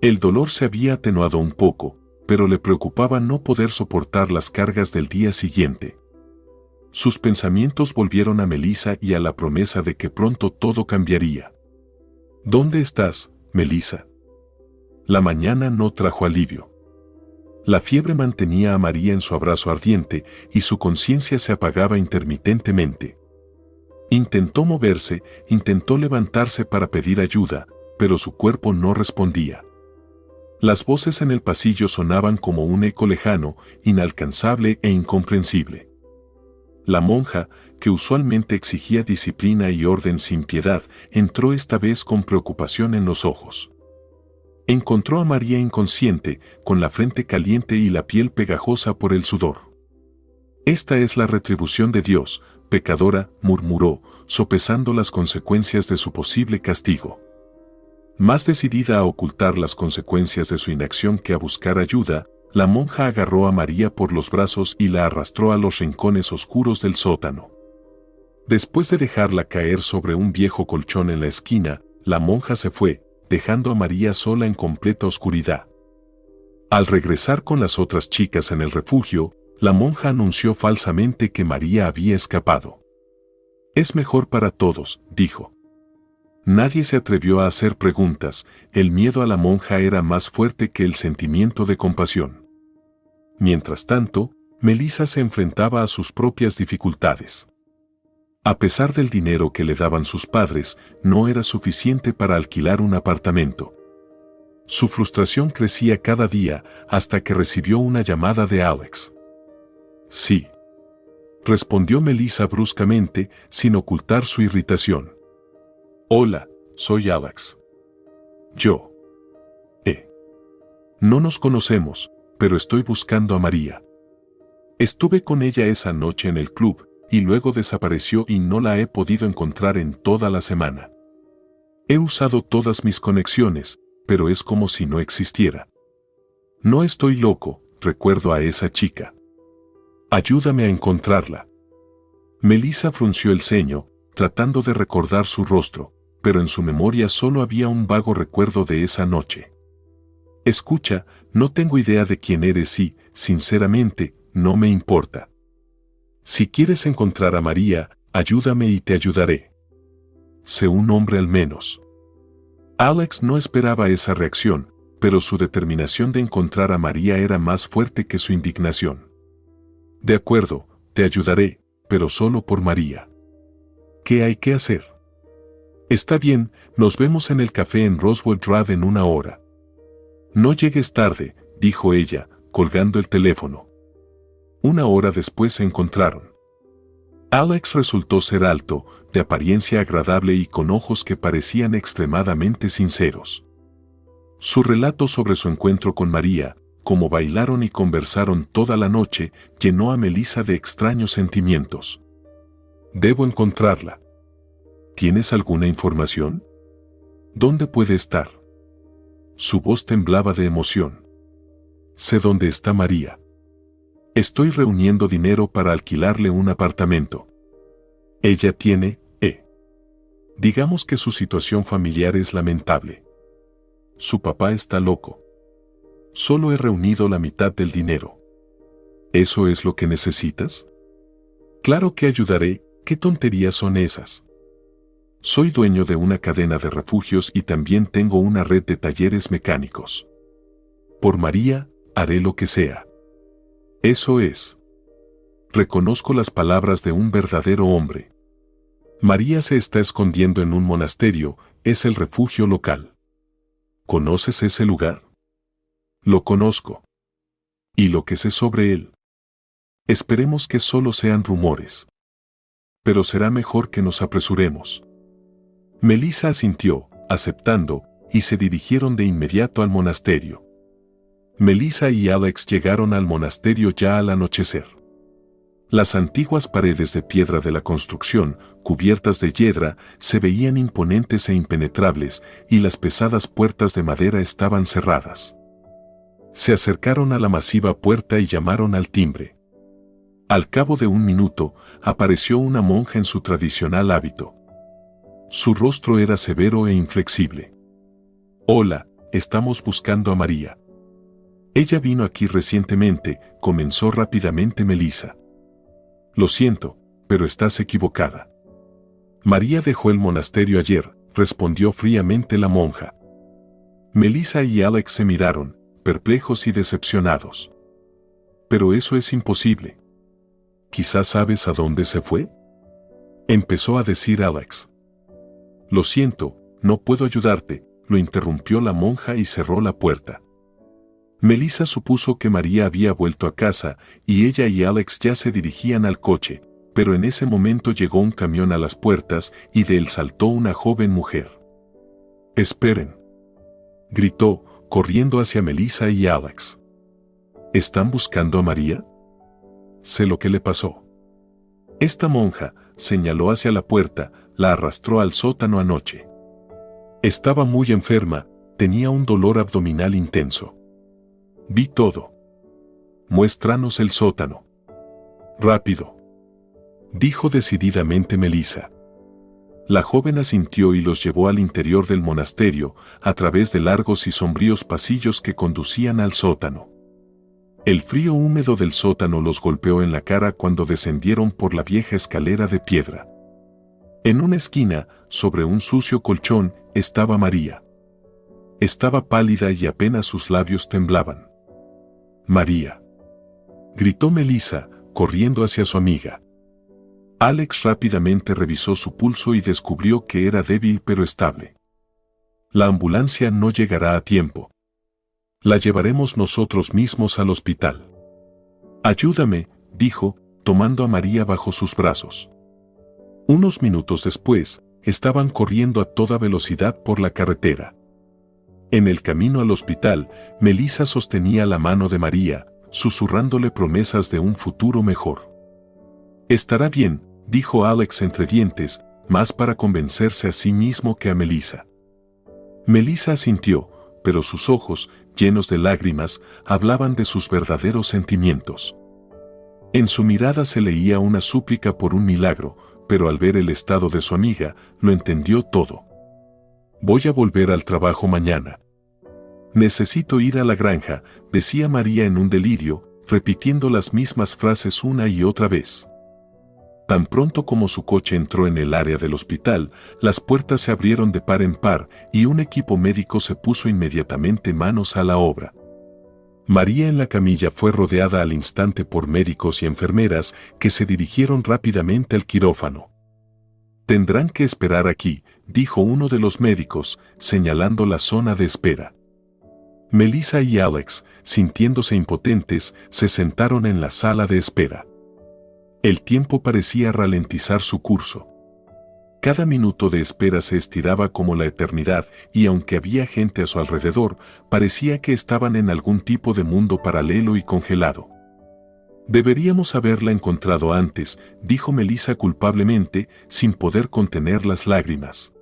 A: El dolor se había atenuado un poco, pero le preocupaba no poder soportar las cargas del día siguiente. Sus pensamientos volvieron a Melissa y a la promesa de que pronto todo cambiaría. «¿Dónde estás, Melissa. La mañana no trajo alivio. La fiebre mantenía a María en su abrazo ardiente y su conciencia se apagaba intermitentemente. Intentó moverse, intentó levantarse para pedir ayuda, pero su cuerpo no respondía. Las voces en el pasillo sonaban como un eco lejano, inalcanzable e incomprensible. La monja, que usualmente exigía disciplina y orden sin piedad, entró esta vez con preocupación en los ojos. Encontró a María inconsciente, con la frente caliente y la piel pegajosa por el sudor. «Esta es la retribución de Dios, pecadora», murmuró, sopesando las consecuencias de su posible castigo. Más decidida a ocultar las consecuencias de su inacción que a buscar ayuda, la monja agarró a María por los brazos y la arrastró a los rincones oscuros del sótano. Después de dejarla caer sobre un viejo colchón en la esquina, la monja se fue, dejando a María sola en completa oscuridad. Al regresar con las otras chicas en el refugio, la monja anunció falsamente que María había escapado. «Es mejor para todos», dijo. Nadie se atrevió a hacer preguntas, el miedo a la monja era más fuerte que el sentimiento de compasión. Mientras tanto, Melissa se enfrentaba a sus propias dificultades. A pesar del dinero que le daban sus padres, no era suficiente para alquilar un apartamento. Su frustración crecía cada día hasta que recibió una llamada de Alex. «Sí», respondió Melissa bruscamente, sin ocultar su irritación. «Hola, soy Alex». «Yo». «No nos conocemos, pero estoy buscando a María. Estuve con ella esa noche en el club, y luego desapareció y no la he podido encontrar en toda la semana. He usado todas mis conexiones, pero es como si no existiera. No estoy loco, recuerdo a esa chica. Ayúdame a encontrarla». Melissa frunció el ceño, tratando de recordar su rostro, pero en su memoria solo había un vago recuerdo de esa noche. «Escucha, no tengo idea de quién eres y, sinceramente, no me importa. Si quieres encontrar a María, ayúdame y te ayudaré. Sé un hombre al menos». Alex no esperaba esa reacción, pero su determinación de encontrar a María era más fuerte que su indignación. «De acuerdo, te ayudaré, pero solo por María. ¿Qué hay que hacer?» «Está bien, nos vemos en el café en Roswell Drive en 1 hora». «No llegues tarde», dijo ella, colgando el teléfono. 1 hora después se encontraron. Alex resultó ser alto, de apariencia agradable y con ojos que parecían extremadamente sinceros. Su relato sobre su encuentro con María, cómo bailaron y conversaron toda la noche, llenó a Melissa de extraños sentimientos. «Debo encontrarla». «¿Tienes alguna información? ¿Dónde puede estar?» Su voz temblaba de emoción. «Sé dónde está María. Estoy reuniendo dinero para alquilarle un apartamento. Ella tiene, digamos que su situación familiar es lamentable. Su papá está loco. Solo he reunido la mitad del dinero». «¿Eso es lo que necesitas?» «Claro que ayudaré, ¿qué tonterías son esas? Soy dueño de una cadena de refugios y también tengo una red de talleres mecánicos. Por María, haré lo que sea». «Eso es». Reconozco las palabras de un verdadero hombre. María se está escondiendo en un monasterio, es el refugio local. ¿Conoces ese lugar? Lo conozco. ¿Y lo que sé sobre él? Esperemos que solo sean rumores. Pero será mejor que nos apresuremos. Melissa asintió, aceptando, y se dirigieron de inmediato al monasterio. Melissa y Alex llegaron al monasterio ya al anochecer. Las antiguas paredes de piedra de la construcción, cubiertas de hiedra, se veían imponentes e impenetrables, y las pesadas puertas de madera estaban cerradas. Se acercaron a la masiva puerta y llamaron al timbre. Al cabo de 1 minuto, apareció una monja en su tradicional hábito. Su rostro era severo e inflexible. «Hola, estamos buscando a María. Ella vino aquí recientemente», comenzó rápidamente Melissa. «Lo siento, pero estás equivocada. María dejó el monasterio ayer», respondió fríamente la monja. Melissa y Alex se miraron, perplejos y decepcionados. Pero eso es imposible. ¿Quizás sabes a dónde se fue? Empezó a decir Alex. Lo siento, no puedo ayudarte, lo interrumpió la monja y cerró la puerta. Melissa supuso que María había vuelto a casa y ella y Alex ya se dirigían al coche, pero en ese momento llegó un camión a las puertas y de él saltó una joven mujer. «Esperen», gritó, corriendo hacia Melissa y Alex. ¿Están buscando a María? Sé lo que le pasó. Esta monja, señaló hacia la puerta, la arrastró al sótano anoche. Estaba muy enferma, tenía un dolor abdominal intenso. Vi todo. Muéstranos el sótano. Rápido, dijo decididamente Melissa. La joven asintió y los llevó al interior del monasterio, a través de largos y sombríos pasillos que conducían al sótano. El frío húmedo del sótano los golpeó en la cara cuando descendieron por la vieja escalera de piedra. En una esquina, sobre un sucio colchón, estaba María. Estaba pálida y apenas sus labios temblaban. «María», gritó Melissa, corriendo hacia su amiga. Alex rápidamente revisó su pulso y descubrió que era débil pero estable. «La ambulancia no llegará a tiempo. La llevaremos nosotros mismos al hospital». «Ayúdame», dijo, tomando a María bajo sus brazos. Unos minutos después, estaban corriendo a toda velocidad por la carretera. En el camino al hospital, Melissa sostenía la mano de María, susurrándole promesas de un futuro mejor. «Estará bien», dijo Alex entre dientes, más para convencerse a sí mismo que a Melissa. Melissa asintió, pero sus ojos, llenos de lágrimas, hablaban de sus verdaderos sentimientos. En su mirada se leía una súplica por un milagro, pero al ver el estado de su amiga, lo entendió todo. «Voy a volver al trabajo mañana. Necesito ir a la granja», decía María en un delirio, repitiendo las mismas frases una y otra vez. Tan pronto como su coche entró en el área del hospital, las puertas se abrieron de par en par y un equipo médico se puso inmediatamente manos a la obra. María en la camilla fue rodeada al instante por médicos y enfermeras que se dirigieron rápidamente al quirófano. «Tendrán que esperar aquí», dijo uno de los médicos, señalando la zona de espera. Melissa y Alex, sintiéndose impotentes, se sentaron en la sala de espera. El tiempo parecía ralentizar su curso. Cada minuto de espera se estiraba como la eternidad y aunque había gente a su alrededor, parecía que estaban en algún tipo de mundo paralelo y congelado. «Deberíamos haberla encontrado antes», dijo Melissa culpablemente, sin poder contener las lágrimas.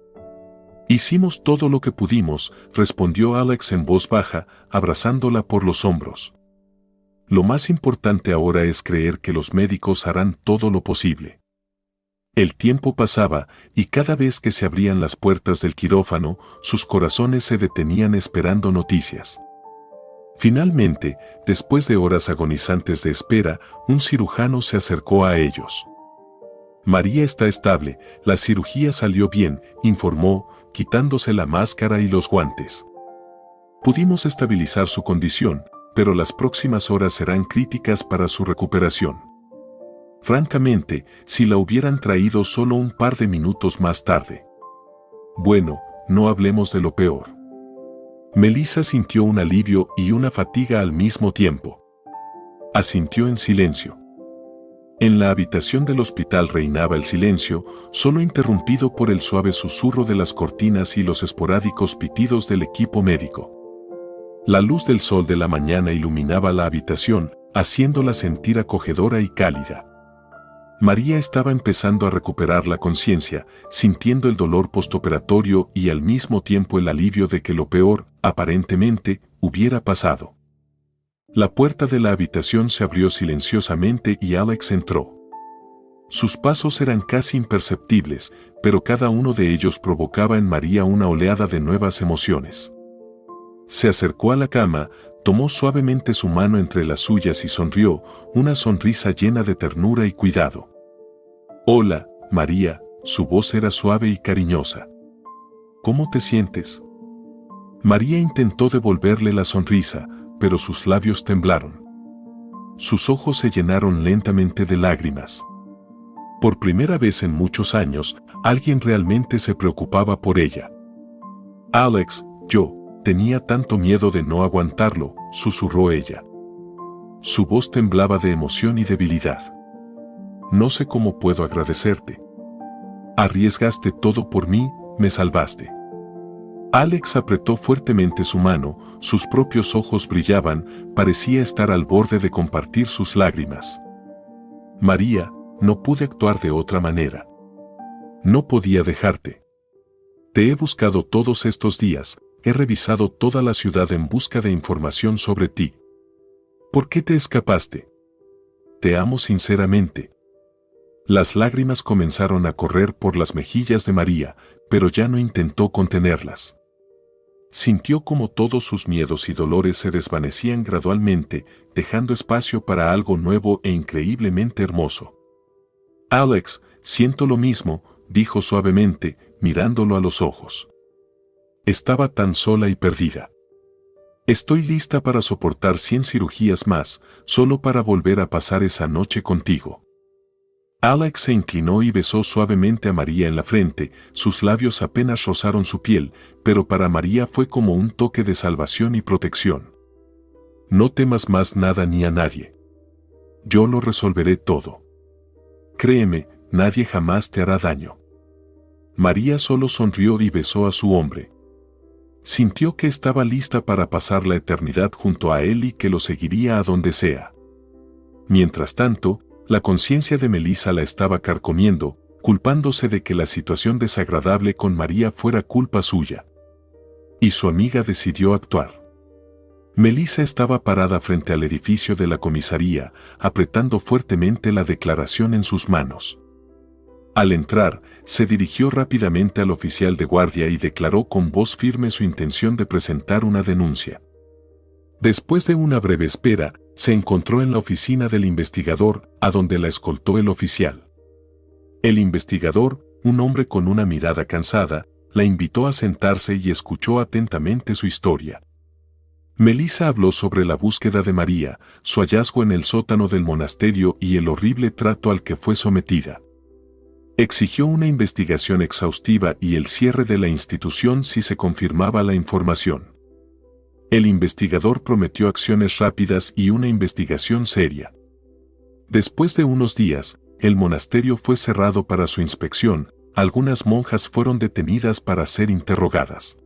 A: «Hicimos todo lo que pudimos», respondió Alex en voz baja, abrazándola por los hombros. «Lo más importante ahora es creer que los médicos harán todo lo posible». El tiempo pasaba, y cada vez que se abrían las puertas del quirófano, sus corazones se detenían esperando noticias. Finalmente, después de horas agonizantes de espera, un cirujano se acercó a ellos. «María está estable, la cirugía salió bien», informó, quitándose la máscara y los guantes. «Pudimos estabilizar su condición, pero las próximas horas serán críticas para su recuperación. Francamente, si la hubieran traído solo un par de minutos más tarde». «Bueno, no hablemos de lo peor». Melissa sintió un alivio y una fatiga al mismo tiempo. Asintió en silencio. En la habitación del hospital reinaba el silencio, solo interrumpido por el suave susurro de las cortinas y los esporádicos pitidos del equipo médico. La luz del sol de la mañana iluminaba la habitación, haciéndola sentir acogedora y cálida. María estaba empezando a recuperar la conciencia, sintiendo el dolor postoperatorio y al mismo tiempo el alivio de que lo peor, aparentemente, hubiera pasado. La puerta de la habitación se abrió silenciosamente y Alex entró. Sus pasos eran casi imperceptibles, pero cada uno de ellos provocaba en María una oleada de nuevas emociones. Se acercó a la cama, tomó suavemente su mano entre las suyas y sonrió, una sonrisa llena de ternura y cuidado. «Hola, María», su voz era suave y cariñosa. «¿Cómo te sientes?». María intentó devolverle la sonrisa, pero sus labios temblaron. Sus ojos se llenaron lentamente de lágrimas. Por primera vez en muchos años, alguien realmente se preocupaba por ella. Alex, yo tenía tanto miedo de no aguantarlo, susurró ella. Su voz temblaba de emoción y debilidad. No sé cómo puedo agradecerte. Arriesgaste todo por mí, me salvaste. Alex apretó fuertemente su mano, sus propios ojos brillaban, parecía estar al borde de compartir sus lágrimas. María, no pude actuar de otra manera. No podía dejarte. Te he buscado todos estos días, he revisado toda la ciudad en busca de información sobre ti. ¿Por qué te escapaste? Te amo sinceramente. Las lágrimas comenzaron a correr por las mejillas de María, pero ya no intentó contenerlas. Sintió como todos sus miedos y dolores se desvanecían gradualmente, dejando espacio para algo nuevo e increíblemente hermoso. Alex, siento lo mismo, dijo suavemente, mirándolo a los ojos. Estaba tan sola y perdida. Estoy lista para soportar 100 cirugías más, solo para volver a pasar esa noche contigo. Alex se inclinó y besó suavemente a María en la frente, sus labios apenas rozaron su piel, pero para María fue como un toque de salvación y protección. No temas más nada ni a nadie. Yo lo resolveré todo. Créeme, nadie jamás te hará daño. María solo sonrió y besó a su hombre. Sintió que estaba lista para pasar la eternidad junto a él y que lo seguiría a donde sea. Mientras tanto, la conciencia de Melissa la estaba carcomiendo, culpándose de que la situación desagradable con María fuera culpa suya. Y su amiga decidió actuar. Melissa estaba parada frente al edificio de la comisaría, apretando fuertemente la declaración en sus manos. Al entrar, se dirigió rápidamente al oficial de guardia y declaró con voz firme su intención de presentar una denuncia. Después de una breve espera, se encontró en la oficina del investigador, a donde la escoltó el oficial. El investigador, un hombre con una mirada cansada, la invitó a sentarse y escuchó atentamente su historia. Melissa habló sobre la búsqueda de María, su hallazgo en el sótano del monasterio y el horrible trato al que fue sometida. Exigió una investigación exhaustiva y el cierre de la institución si se confirmaba la información. El investigador prometió acciones rápidas y una investigación seria. Después de unos días, el monasterio fue cerrado para su inspección, algunas monjas fueron detenidas para ser interrogadas.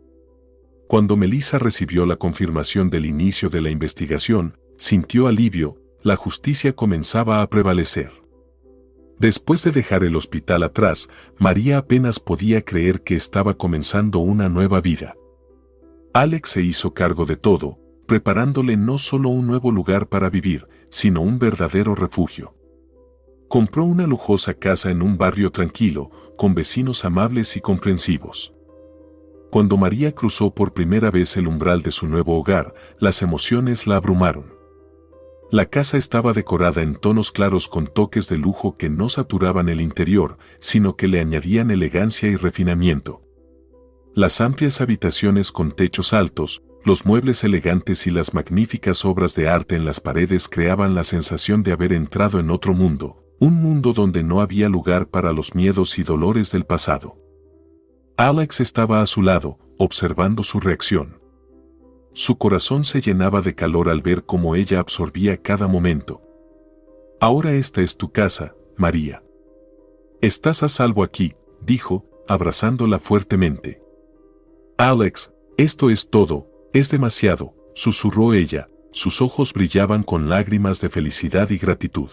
A: Cuando Melissa recibió la confirmación del inicio de la investigación, sintió alivio, la justicia comenzaba a prevalecer. Después de dejar el hospital atrás, María apenas podía creer que estaba comenzando una nueva vida. Alex se hizo cargo de todo, preparándole no solo un nuevo lugar para vivir, sino un verdadero refugio. Compró una lujosa casa en un barrio tranquilo, con vecinos amables y comprensivos. Cuando María cruzó por primera vez el umbral de su nuevo hogar, las emociones la abrumaron. La casa estaba decorada en tonos claros con toques de lujo que no saturaban el interior, sino que le añadían elegancia y refinamiento. Las amplias habitaciones con techos altos, los muebles elegantes y las magníficas obras de arte en las paredes creaban la sensación de haber entrado en otro mundo, un mundo donde no había lugar para los miedos y dolores del pasado. Alex estaba a su lado, observando su reacción. Su corazón se llenaba de calor al ver cómo ella absorbía cada momento. Ahora esta es tu casa, María. Estás a salvo aquí, dijo, abrazándola fuertemente. Alex, esto es todo, es demasiado, susurró ella, sus ojos brillaban con lágrimas de felicidad y gratitud.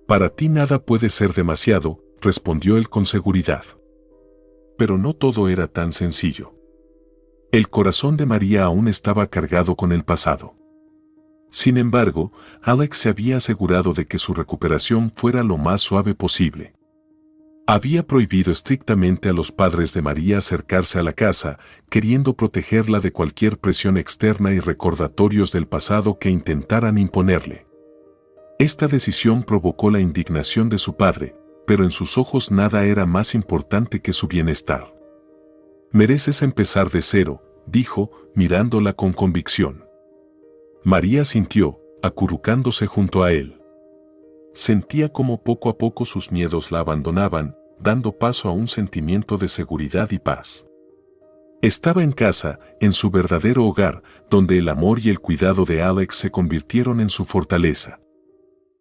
A: Para ti nada puede ser demasiado, respondió él con seguridad. Pero no todo era tan sencillo. El corazón de María aún estaba cargado con el pasado. Sin embargo, Alex se había asegurado de que su recuperación fuera lo más suave posible. Había prohibido estrictamente a los padres de María acercarse a la casa, queriendo protegerla de cualquier presión externa y recordatorios del pasado que intentaran imponerle. Esta decisión provocó la indignación de su padre, pero en sus ojos nada era más importante que su bienestar. Mereces empezar de cero, dijo, mirándola con convicción. María sintió, acurrucándose junto a él. Sentía como poco a poco sus miedos la abandonaban, dando paso a un sentimiento de seguridad y paz. Estaba en casa, en su verdadero hogar, donde el amor y el cuidado de Alex se convirtieron en su fortaleza.